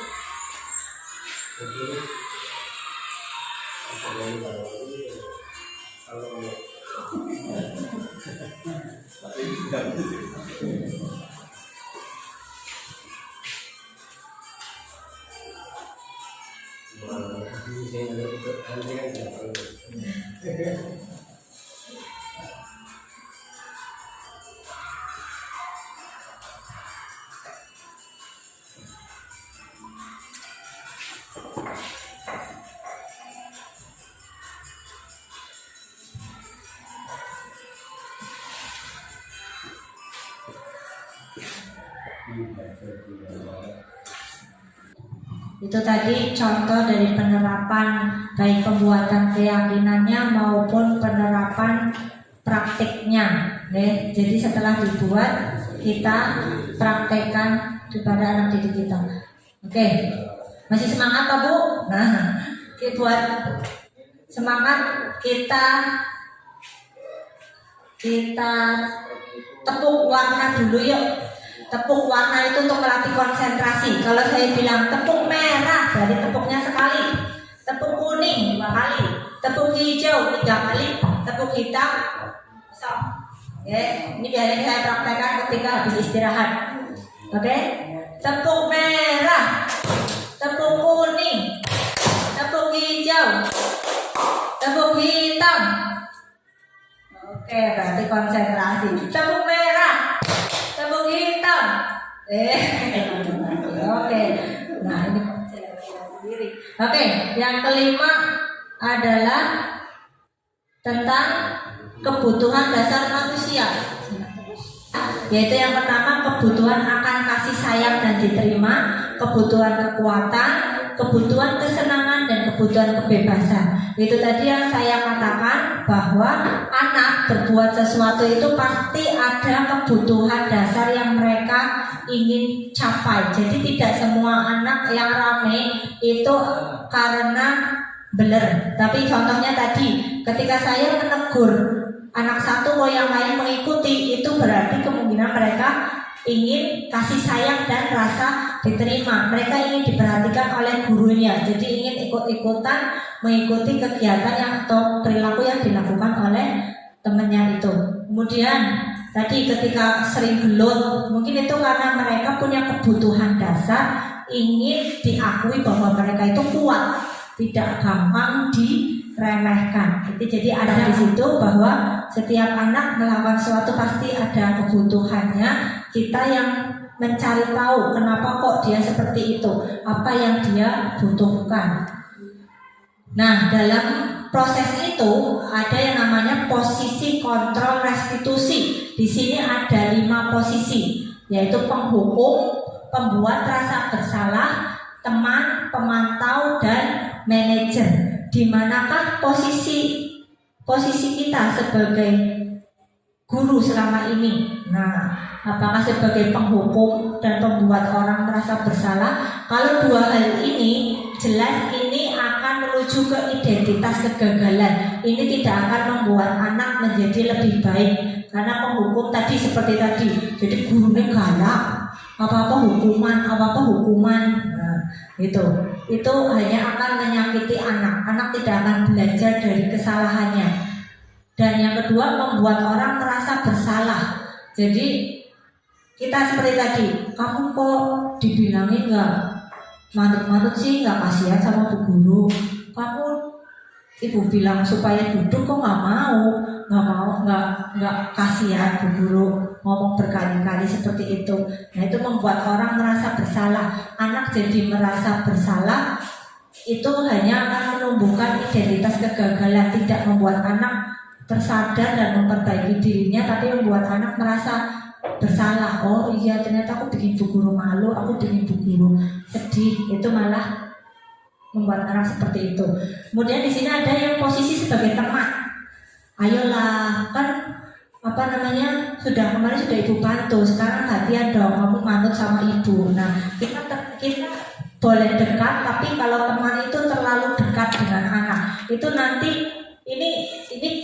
Itu tadi contoh dari penerapan baik pembuatan keyakinannya maupun penerapan praktiknya. Jadi setelah dibuat kita praktekkan kepada anak didik kita. Oke, masih semangat Pak Bu? Nah, buat semangat kita tepuk warna dulu yuk. Tepuk warna itu untuk melatih konsentrasi. Kalau saya bilang tepuk merah, berarti tepuknya sekali. Tepuk kuning 2 kali. Tepuk hijau 3 kali. Tepuk hitam stop. Oke, ini biasanya saya praktekkan ketika habis istirahat. Oke, tepuk merah, tepuk kuning, tepuk hijau, tepuk hitam. Oke, berarti konsentrasi. Tepuk merah, tepuk hitam. Oke. Nah, ini sendiri. Oke, yang kelima adalah tentang kebutuhan dasar manusia. Yaitu yang pertama, kebutuhan akan kasih sayang dan diterima, kebutuhan kekuatan, kebutuhan kesenangan, dan kebutuhan kebebasan. Itu tadi yang saya katakan, bahwa anak berbuat sesuatu itu pasti ada kebutuhan dasar yang mereka ingin capai. Jadi tidak semua anak yang rame itu karena beler. Tapi contohnya tadi, ketika saya menegur anak satu kok yang lain mengikuti, itu berarti kemungkinan mereka ingin kasih sayang dan rasa diterima. Mereka ingin diperhatikan oleh gurunya, jadi ingin ikut-ikutan mengikuti kegiatan yang atau perilaku yang dilakukan oleh temannya itu. Kemudian tadi ketika sering gelut, mungkin itu karena mereka punya kebutuhan dasar ingin diakui bahwa mereka itu kuat, tidak gampang diremehkan. Jadi ada di situ bahwa setiap anak melakukan sesuatu pasti ada kebutuhannya. Kita yang mencari tahu kenapa kok dia seperti itu, apa yang dia butuhkan. Nah, dalam proses itu ada yang namanya posisi kontrol restitusi. Di sini ada 5 posisi, yaitu penghukum, pembuat rasa bersalah, teman, pemantau, dan manajer. Di manakah posisi kita sebagai guru selama ini? Nah, apakah sebagai penghukum dan pembuat orang merasa bersalah? Kalau 2 hal ini jelas ini akan menuju ke identitas kegagalan. Ini tidak akan membuat anak menjadi lebih baik. Karena penghukum tadi seperti tadi, jadi gurunya galak, apa-apa hukuman. Nah, itu hanya akan menyakiti anak. Anak tidak akan belajar dari kesalahannya. Dan yang kedua, membuat orang merasa bersalah. Jadi kita seperti tadi, kamu kok dibilangin nggak manut-manut sih, nggak kasihan sama bu guru. Kamu ibu bilang supaya duduk kok nggak kasihan bu guru, ngomong berkali-kali seperti itu. Nah, itu membuat orang merasa bersalah. Anak jadi merasa bersalah itu hanya akan menumbuhkan identitas kegagalan, tidak membuat anak tersadar dan memperbaiki dirinya, tapi membuat anak merasa bersalah. Oh iya, ternyata aku bikin bu guru malu, aku bikin bu guru sedih. Itu malah membuat anak seperti itu. Kemudian di sini ada yang posisi sebagai teman. Ayolah, kan sudah kemarin sudah ibu bantu, sekarang gantian dong, kamu manut sama ibu. Nah, kita boleh dekat, tapi kalau teman itu terlalu dekat dengan anak, itu nanti ini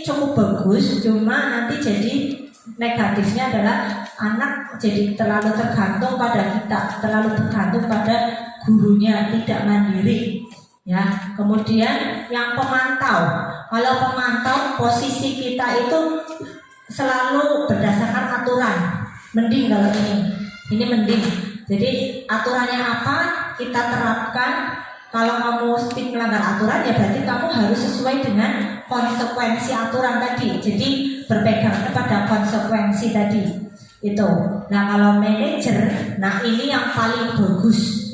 cukup bagus, cuma nanti jadi negatifnya adalah anak jadi terlalu tergantung pada kita, terlalu tergantung pada gurunya, tidak mandiri. Ya, kemudian yang pemantau. Kalau pemantau, posisi kita itu selalu berdasarkan aturan. Mending kalau ini mending. Jadi aturannya apa kita terapkan. Kalau kamu melanggar aturan, ya berarti kamu harus sesuai dengan konsekuensi aturan tadi. Jadi berpegang kepada konsekuensi tadi. Itu. Nah, kalau manajer, nah ini yang paling bagus.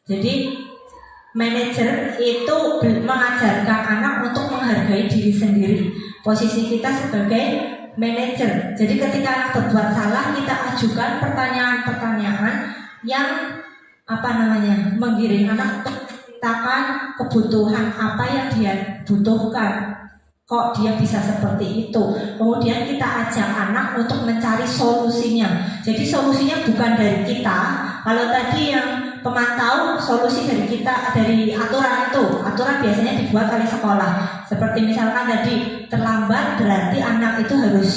Jadi manajer itu mengajarkan anak untuk menghargai diri sendiri. Posisi kita sebagai manajer. Jadi ketika anak berbuat salah, kita ajukan pertanyaan-pertanyaan yang menggiring anak untuk menceritakan kebutuhan apa yang dia butuhkan. Kok dia bisa seperti itu? Kemudian kita ajak anak untuk mencari solusinya. Jadi solusinya bukan dari kita. Kalau tadi yang pemantau, solusi dari kita, dari aturan itu. Aturan biasanya dibuat oleh sekolah. Seperti misalkan tadi terlambat, berarti anak itu harus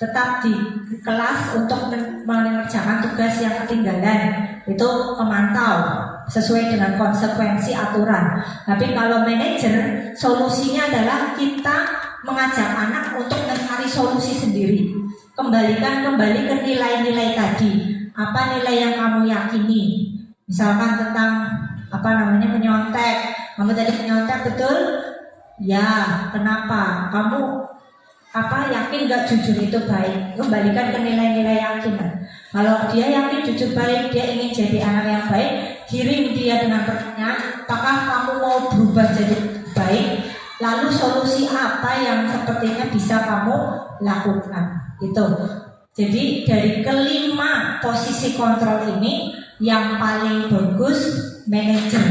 tetap di kelas untuk mengerjakan tugas yang ketinggalan. Itu pemantau sesuai dengan konsekuensi aturan. Tapi kalau manajer, solusinya adalah kita mengajak anak untuk mencari solusi sendiri. Kembali ke nilai-nilai tadi. Apa nilai yang kamu yakini? Misalkan tentang menyontek. Kamu tadi menyontek, betul? Ya, kenapa? Kamu yakin gak jujur itu baik? Kembalikan ke nilai-nilai yakinan. Kalau dia yakin jujur baik, dia ingin jadi anak yang baik, kirim dia dengan pertanyaan, apakah kamu mau berubah jadi baik? Lalu solusi apa yang sepertinya bisa kamu lakukan? Itu. Jadi dari kelima posisi kontrol ini, yang paling bagus manajer.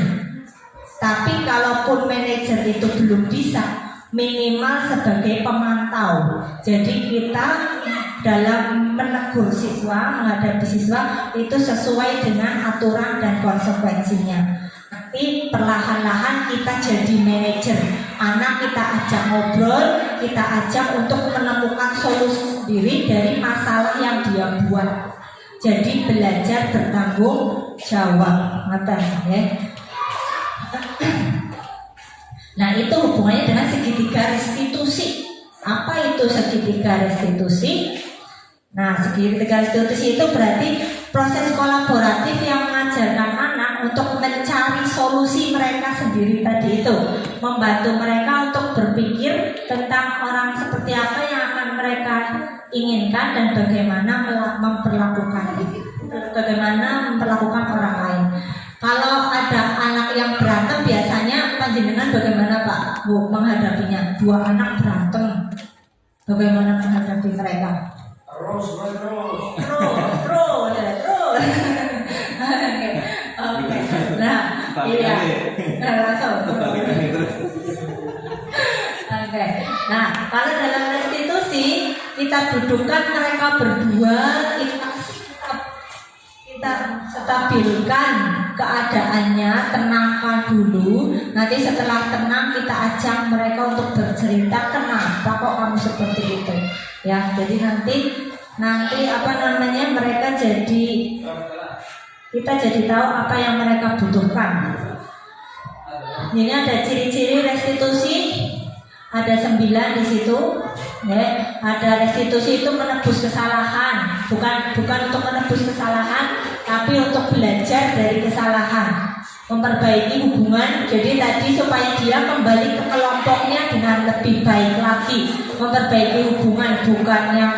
Tapi kalaupun manajer itu belum bisa, minimal sebagai pemantau. Jadi kita dalam menegur siswa, menghadapi siswa itu sesuai dengan aturan dan konsekuensinya. Nanti perlahan-lahan kita jadi manajer. Anak kita ajak ngobrol, kita ajak untuk menemukan solusi sendiri dari masalah yang dia buat. Jadi belajar bertanggung jawab. Ya. Nah, itu hubungannya dengan segitiga restitusi. Apa itu segitiga restitusi? Nah, segitiga restitusi itu berarti proses kolaboratif yang mengajarkan anak untuk mencari solusi mereka sendiri tadi itu, membantu mereka untuk berpikir tentang orang seperti apa yang akan mereka inginkan dan bagaimana memperlakukan orang lain. Kalau ada anak yang berantem, biasanya panjenengan bagaimana Pak Bu menghadapinya? Dua anak berantem, bagaimana menghadapi mereka? Terus. Oke. Nah, iya. Langsung. Oke. Nah, kalau dalam restitusi kita dudukkan mereka berdua, kita stabilkan keadaannya, tenangkan dulu. Nanti setelah tenang kita ajak mereka untuk bercerita kenapa kok kamu seperti itu. Ya, jadi nanti mereka kita jadi tahu apa yang mereka butuhkan. Ini ada ciri-ciri restitusi, ada 9 di situ. Ya, ada restitusi itu menebus kesalahan, bukan untuk menebus kesalahan, tapi untuk belajar dari kesalahan, memperbaiki hubungan. Jadi tadi supaya dia kembali ke kelompoknya dengan lebih baik lagi, memperbaiki hubungan, bukannya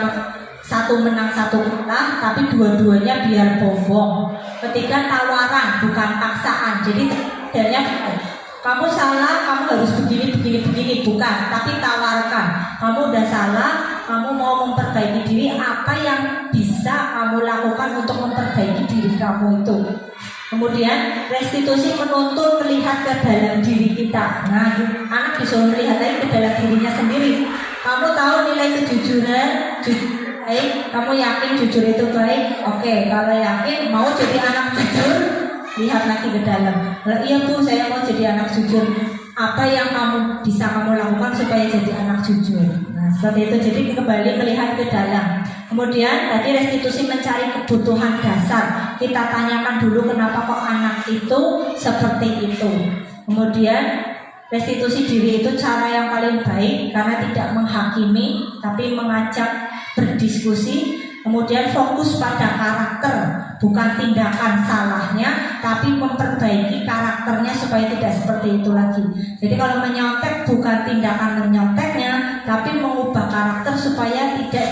satu menang satu kalah, tapi dua-duanya biar bombong. Ketika tawaran bukan paksaan. Jadi kamu salah, kamu harus begini, bukan, tapi tawarkan. Kamu udah salah, kamu mau memperbaiki diri, apa yang bisa kamu lakukan untuk memperbaiki diri kamu itu. Kemudian restitusi menuntun melihat ke dalam diri kita. Nah, anak disuruh melihat lagi ke dalam dirinya sendiri. Kamu tahu nilai kejujuran, baik, kamu yakin jujur itu baik? Oke, kalau yakin mau jadi anak jujur, lihat lagi ke dalam. Iya Bu, saya mau jadi anak jujur. Apa yang bisa kamu lakukan supaya jadi anak jujur? Nah, seperti itu. Jadi kembali melihat ke dalam. Kemudian tadi restitusi mencari kebutuhan dasar. Kita tanyakan dulu kenapa kok anak itu seperti itu. Kemudian restitusi diri itu cara yang paling baik karena tidak menghakimi tapi mengajak berdiskusi. Kemudian fokus pada karakter, bukan tindakan salahnya, tapi memperbaiki karakternya supaya tidak seperti itu lagi. Jadi kalau menyontek bukan tindakan menyonteknya, tapi mengubah karakter supaya tidak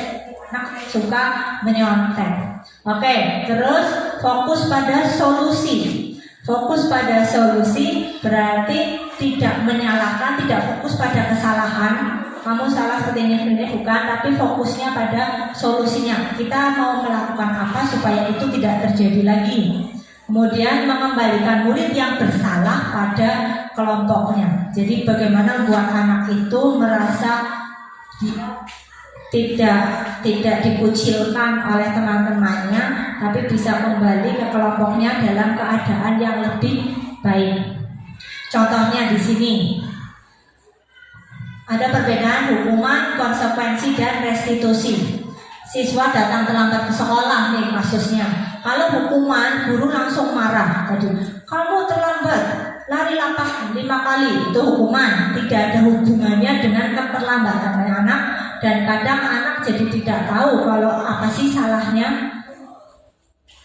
suka menyontek. Oke, terus fokus pada solusi. Fokus pada solusi berarti tidak menyalahkan, tidak fokus pada kesalahan. Kamu salah seperti ini bukan, tapi fokusnya pada solusinya. Kita mau melakukan apa supaya itu tidak terjadi lagi. Kemudian mengembalikan murid yang bersalah pada kelompoknya. Jadi bagaimana membuat anak itu merasa tidak dikucilkan oleh teman-temannya, tapi bisa kembali ke kelompoknya dalam keadaan yang lebih baik. Contohnya di sini ada perbedaan hukuman, konsekuensi, dan restitusi. Siswa datang terlambat ke sekolah nih kasusnya. Kalau hukuman, guru langsung marah. Tadi, kamu terlambat, lari lapangan 5 kali, itu hukuman. Tidak ada hubungannya dengan keterlambatan anak. Dan kadang anak jadi tidak tahu kalau apa sih salahnya.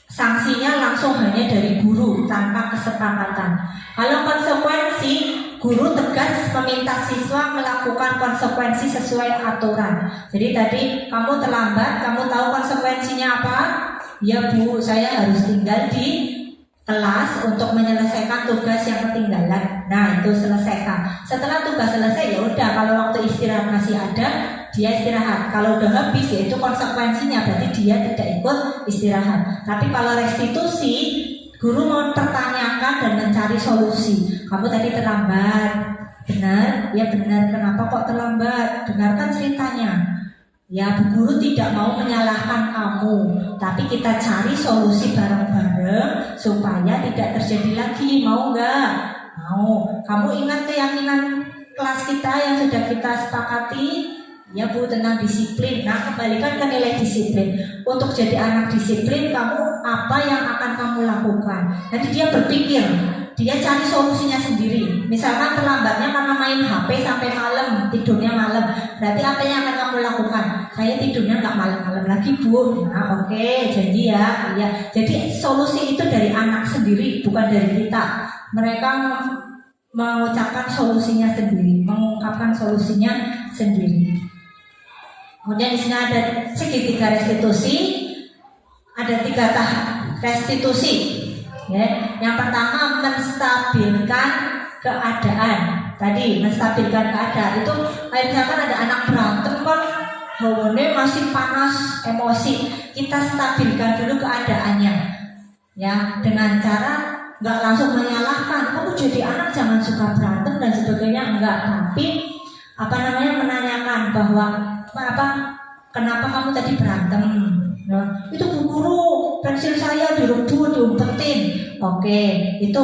Sanksinya langsung hanya dari guru tanpa kesepakatan. Kalau konsekuensi, guru tegas meminta siswa melakukan konsekuensi sesuai aturan. Jadi tadi kamu terlambat, kamu tahu konsekuensinya apa? Ya Bu, saya harus tinggal di kelas untuk menyelesaikan tugas yang ketinggalan. Nah, itu selesaikan. Setelah tugas selesai, ya udah, kalau waktu istirahat masih ada, dia istirahat. Kalau udah habis, ya itu konsekuensinya, berarti dia tidak ikut istirahat. Tapi kalau restitusi, guru mempertanyakan dan mencari solusi. Kamu tadi terlambat, benar? Ya benar. Kenapa kok terlambat? Dengarkan ceritanya. Ya, Bu Guru tidak mau menyalahkan kamu, tapi kita cari solusi bareng-bareng supaya tidak terjadi lagi. Mau nggak? Mau. Kamu ingat keyakinan kelas kita yang sudah kita sepakati? Ya Bu, tentang disiplin. Nah, kembalikan ke nilai disiplin. Untuk jadi anak disiplin, kamu apa yang akan kamu lakukan? Nanti dia berpikir, dia cari solusinya sendiri. Misalkan terlambatnya karena main HP sampai malam, tidurnya malam. Berarti apa yang akan kamu lakukan? Saya tidurnya nggak malam-malam lagi Bu. Nah, oke, janji ya. Iya. Jadi solusi itu dari anak sendiri, bukan dari kita. Mereka mengucapkan solusinya sendiri, mengungkapkan solusinya sendiri. Kemudian di sini ada segitiga restitusi, ada 3 tahap restitusi. Ya. Yang pertama menstabilkan keadaan. Tadi menstabilkan keadaan itu kayak misalkan ada anak berantem kan, hormonnya masih panas, emosi. Kita stabilkan dulu keadaannya. Ya, dengan cara nggak langsung menyalahkan. Kamu jadi anak jangan suka berantem dan sebagainya, enggak. Tapi menanyakan bahwa kenapa kamu tadi berantem? Nah, itu Bu Guru, pensil saya direbut, diumpetin. Oke, itu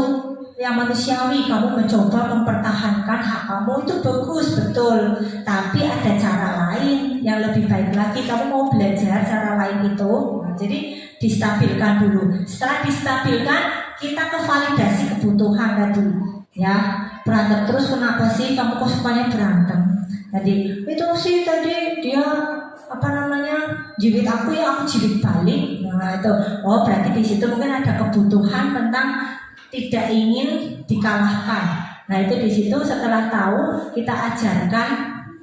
yang manusiawi. Kamu mencoba mempertahankan hak kamu, itu bagus, betul. Tapi ada cara lain yang lebih baik lagi. Kamu mau belajar cara lain itu. Nah, jadi distabilkan dulu. Setelah distabilkan, kita ke validasi kebutuhan tadi. Ya, berantem terus kenapa sih? Kamu kok sukanya berantem? Tadi itu sih tadi dia jiwit aku ya aku jiwit balik. Nah itu, oh berarti di situ mungkin ada kebutuhan tentang tidak ingin dikalahkan. Nah itu di situ setelah tahu kita ajarkan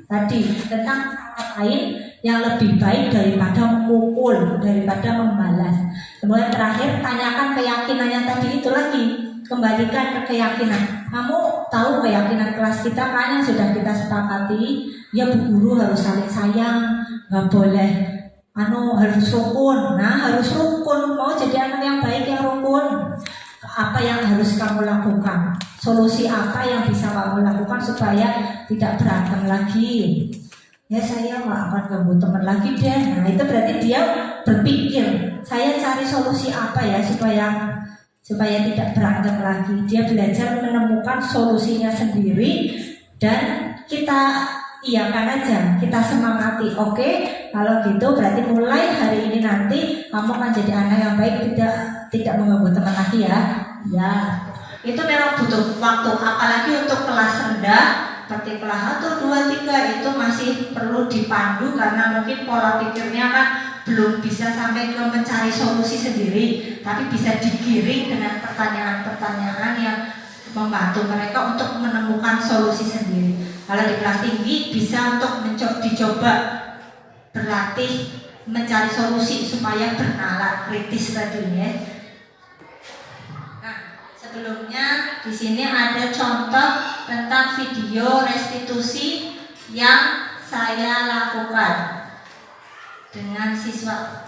tadi tentang cara lain yang lebih baik daripada memukul, daripada membalas. Kemudian terakhir tanyakan keyakinannya tadi itu lagi. kembalikan ke keyakinan. Kamu tahu keyakinan kelas kita kan yang sudah kita sepakati, ya Bu Guru harus saling sayang, nggak boleh harus rukun. Nah, harus rukun, mau jadi anak yang baik yang rukun. Apa yang harus kamu lakukan? Solusi apa yang bisa kamu lakukan supaya tidak berantem lagi? Ya saya nggak akan ganggu teman lagi deh. Nah itu berarti dia berpikir, saya cari solusi apa ya supaya tidak berantem lagi. Dia belajar menemukan solusinya sendiri dan kita iyakan aja, kita semangati. Oke, kalau gitu berarti mulai hari ini nanti kamu akan jadi anak yang baik, tidak mengganggu teman lagi ya. Ya, itu memang butuh waktu, apalagi untuk kelas rendah seperti kelas 1, 2, 3 itu masih perlu dipandu karena mungkin pola pikirnya kan belum bisa sampai ke mencari solusi sendiri, tapi bisa digiring dengan pertanyaan-pertanyaan yang membantu mereka untuk menemukan solusi sendiri. Kalau di kelas tinggi bisa untuk dicoba berlatih mencari solusi supaya bernalar kritis tadinya. Nah, sebelumnya di sini ada contoh tentang video restitusi yang saya lakukan dengan siswa.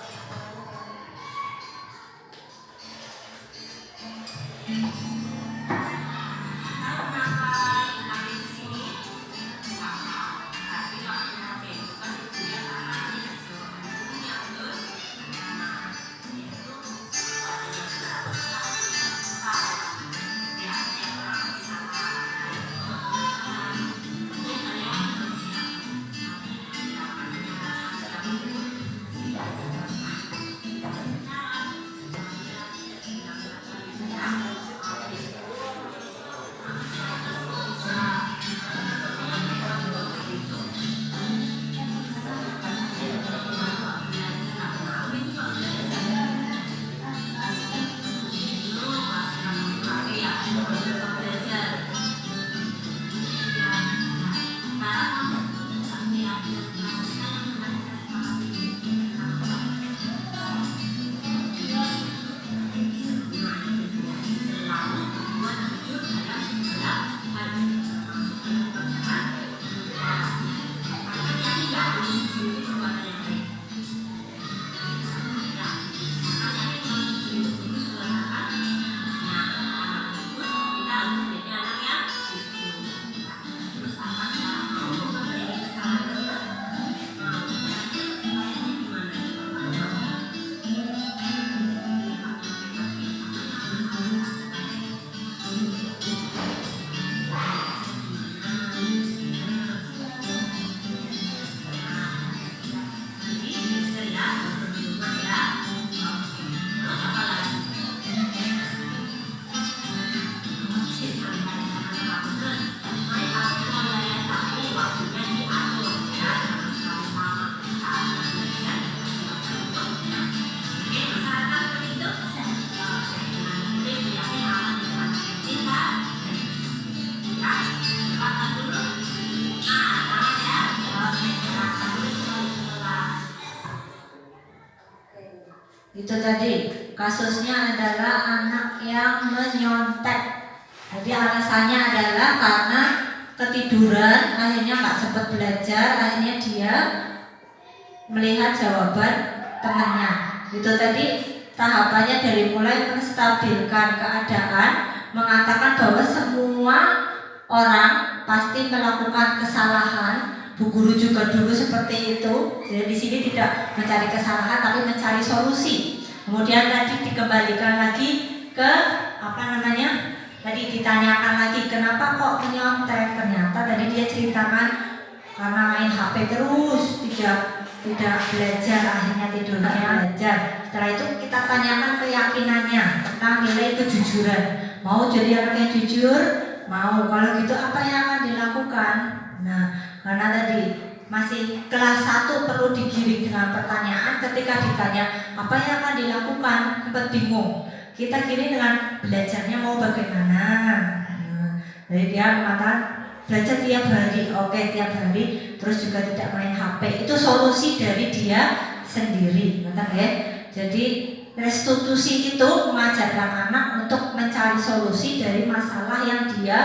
Itu tadi kasusnya adalah anak yang menyontek. Jadi alasannya adalah karena ketiduran, akhirnya nggak sempat belajar, akhirnya dia melihat jawaban temannya. Itu tadi tahapannya dari mulai menstabilkan keadaan, mengatakan bahwa semua orang pasti melakukan kesalahan. Bu Guru juga dulu seperti itu. Jadi di sini tidak mencari kesalahan tapi mencari solusi. Kemudian tadi dikembalikan lagi ke tadi ditanyakan lagi kenapa kok menyontek. Ternyata tadi dia ceritakan karena main HP terus, tidak belajar, akhirnya tidurnya belajar. Setelah itu kita tanyakan keyakinannya tentang nilai kejujuran. Mau jadi anak yang jujur? Mau. Kalau gitu apa yang akan dilakukan? Nah, karena tadi masih kelas 1 perlu digiring dengan pertanyaan. Ketika ditanya apa yang akan dilakukan, sempat bingung. Kita giring dengan belajarnya mau bagaimana. Jadi dia mengatakan belajar tiap hari. Oke, tiap hari. Terus juga tidak main HP. Itu solusi dari dia sendiri, ya. Jadi restitusi itu mengajarkan anak untuk mencari solusi dari masalah yang dia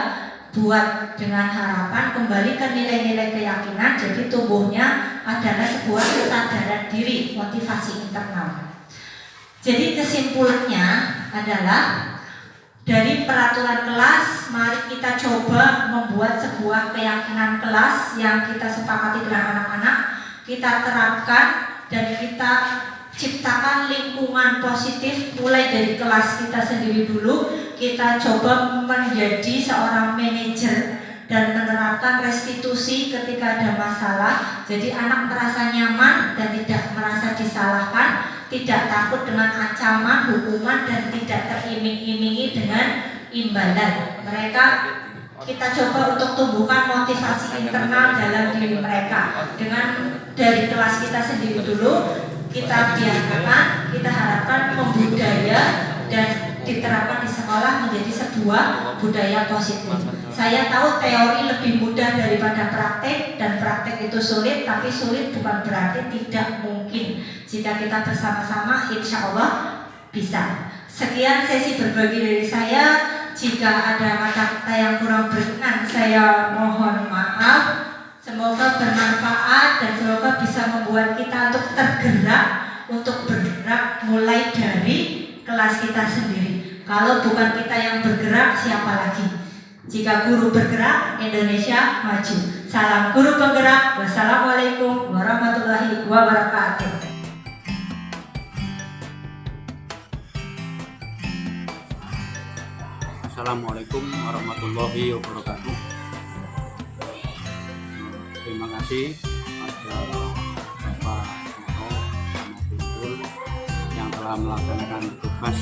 buat dengan harapan kembali ke nilai-nilai keyakinan. Jadi tumbuhnya adalah sebuah kesadaran diri, motivasi internal. Jadi kesimpulannya adalah dari peraturan kelas, mari kita coba membuat sebuah keyakinan kelas yang kita sepakati dengan anak-anak, kita terapkan dan kita ciptakan lingkungan positif mulai dari kelas kita sendiri dulu. Kita coba menjadi seorang manajer dan menerapkan restitusi ketika ada masalah. Jadi anak merasa nyaman dan tidak merasa disalahkan, tidak takut dengan ancaman, hukuman, dan tidak teriming-imingi dengan imbalan. Mereka kita coba untuk tumbuhkan motivasi internal dalam diri mereka dengan dari kelas kita sendiri dulu. Kita biarkan, kita harapkan membudaya dan diterapkan di sekolah menjadi sebuah budaya positif. Saya tahu teori lebih mudah daripada praktek dan praktek itu sulit, tapi sulit bukan berarti tidak mungkin. Jika kita bersama-sama, insya Allah bisa. Sekian sesi berbagi dari saya. Jika ada kata-kata yang kurang berkenan, saya mohon maaf. Semoga bermanfaat dan semoga bisa membuat kita untuk bergerak mulai dari kelas kita sendiri. Kalau bukan kita yang bergerak, siapa lagi? Jika guru bergerak, Indonesia maju. Salam guru penggerak. Wassalamualaikum warahmatullahi wabarakatuh. Assalamualaikum warahmatullahi wabarakatuh. Terima kasih pada Bapak Soto Matul yang telah melaksanakan tugas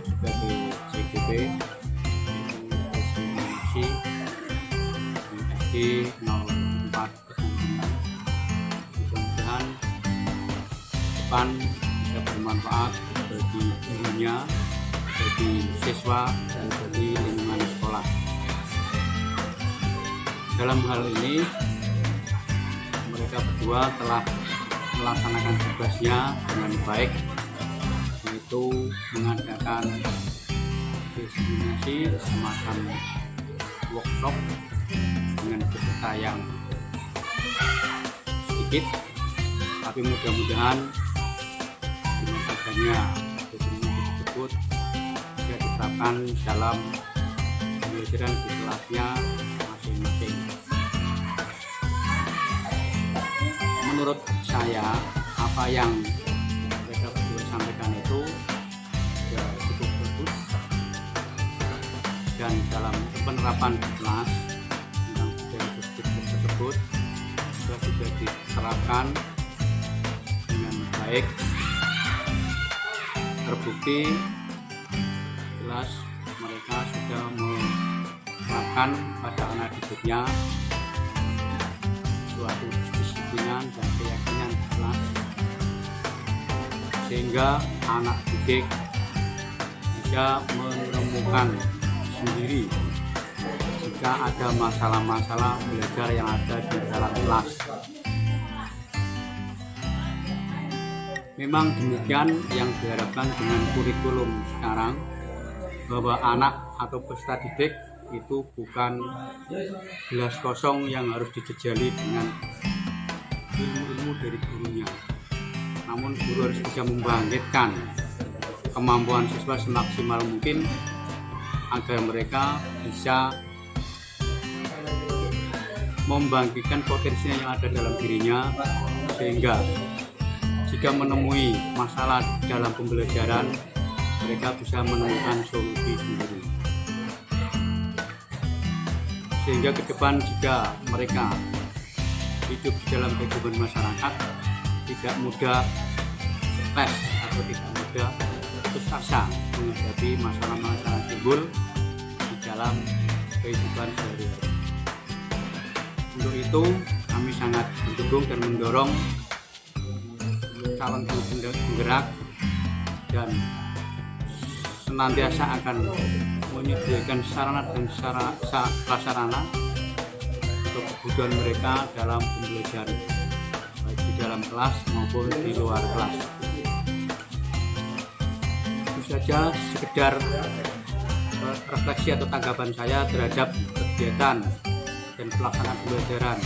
sebagai CGP estimasi SD 04 Petunjukan. Mudah-mudahan depan bisa bermanfaat bagi gurunya, bagi siswa, dan bagi lingkungan sekolah. Dalam hal ini mereka berdua telah melaksanakan tugasnya dengan baik, yaitu mengadakan diseminasi semacam workshop dengan peserta yang sedikit, tapi mudah-mudahan dengan adanya diseminasi tersebut bisa diterapkan dalam pembelajaran di kelasnya masing-masing. Menurut saya, apa yang mereka berdua sampaikan itu ya cukup bagus, dan dalam penerapan di kelas tentang budaya positif tersebut sudah diterapkan dengan baik, terbukti jelas mereka sudah menerapkan pada anak didiknya suatu kedisiplinan dan keyakinan di kelas, sehingga anak didik bisa menemukan sendiri jika ada masalah-masalah belajar yang ada di dalam kelas. Memang demikian yang diharapkan dengan kurikulum sekarang, bahwa anak atau peserta didik itu bukan gelas kosong yang harus dijejali dengan ilmu-ilmu dari gurunya, namun guru harus bisa membangkitkan kemampuan siswa semaksimal mungkin agar mereka bisa membangkitkan potensinya yang ada dalam dirinya, sehingga jika menemui masalah dalam pembelajaran mereka bisa menemukan solusi sendiri. Sehingga ke depan jika mereka hidup di dalam kehidupan masyarakat tidak mudah stres atau tidak mudah putus asa menghadapi masalah-masalah timbul di dalam kehidupan sehari-hari. Untuk itu kami sangat mendukung dan mendorong calon guru penggerak dan senantiasa akan menyediakan sarana dan prasarana untuk kebutuhan mereka dalam pembelajaran, baik di dalam kelas maupun di luar kelas. saja sekedar refleksi atau tanggapan saya terhadap kegiatan dan pelaksanaan pembelajaran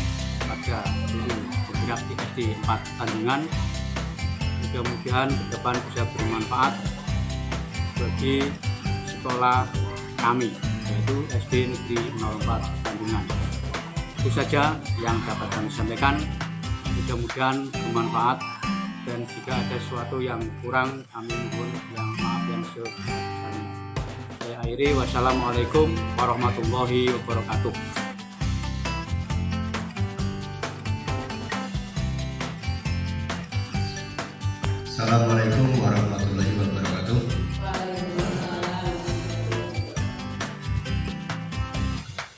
pada ini bergerak di SD 4 Tanjungan. Mudah-mudahan ke depan bisa bermanfaat bagi sekolah kami, yaitu SD Negeri 04 Tanjungan. Itu saja yang dapat kami sampaikan. Mudah-mudahan bermanfaat, dan jika ada sesuatu yang kurang kami mohon yang maaf yang sebesar-besarnya. Saya akhiri, wassalamualaikum warahmatullahi wabarakatuh. Assalamualaikum warahmatullahi wabarakatuh.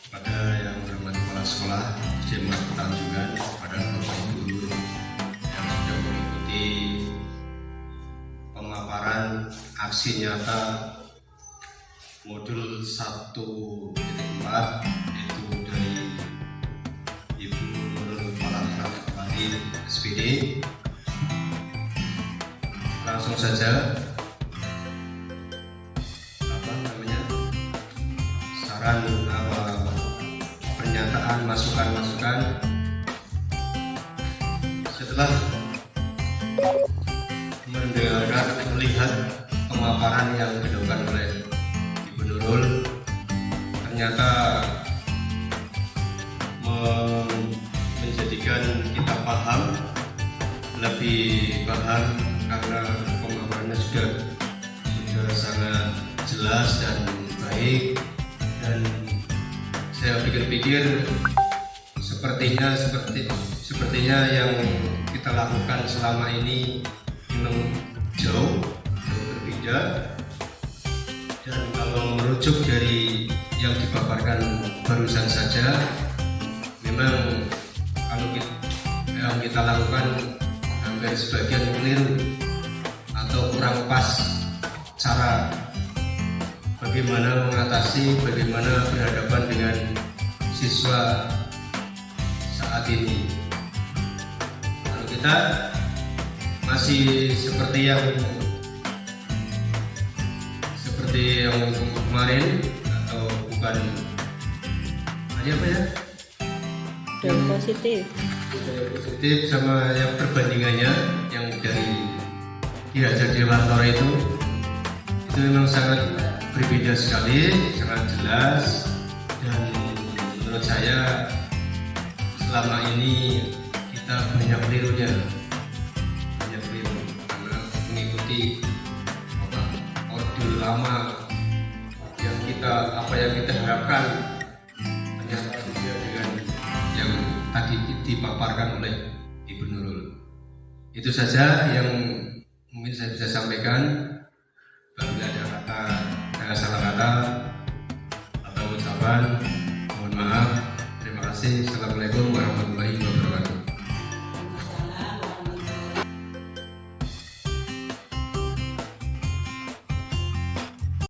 Pada yang hormat kepala sekolah SD 4 Tanjungan, pada Bapak Ibu guru yang sudah mengikuti pemaparan aksi nyata modul 1.4, yaitu dari Ibu Nurul Falahati SPD. Langsung saja saran pernyataan masukan setelah melihat pemaparan yang dilakukan oleh Ibu Nurul, ternyata menjadikan kita lebih paham karena pemaparannya sudah sangat jelas dan baik, dan saya pikir-pikir sepertinya yang kita lakukan selama ini memang jauh berbeda. Dan kalau merujuk dari yang dipaparkan barusan saja, memang kalau yang kita lakukan hampir sebagian keliru atau kurang pas cara bagaimana bagaimana berhadapan dengan siswa saat ini. Kalau kita masih seperti yang kemarin, atau bukan apa ya? Yang positif sama yang perbandingannya yang dari Ki Hajar Dewantara itu memang sangat berbeda sekali, sangat jelas, dan menurut saya selama ini kita banyak kelirunya, karena mengikuti orde lama yang kita harapkan ternyata berbeda dengan yang tadi dipaparkan oleh Ibu Nurul. Itu saja yang mungkin saya bisa sampaikan. Bila ada salah kata atau ucapan, mohon maaf. Terima kasih. Assalamualaikum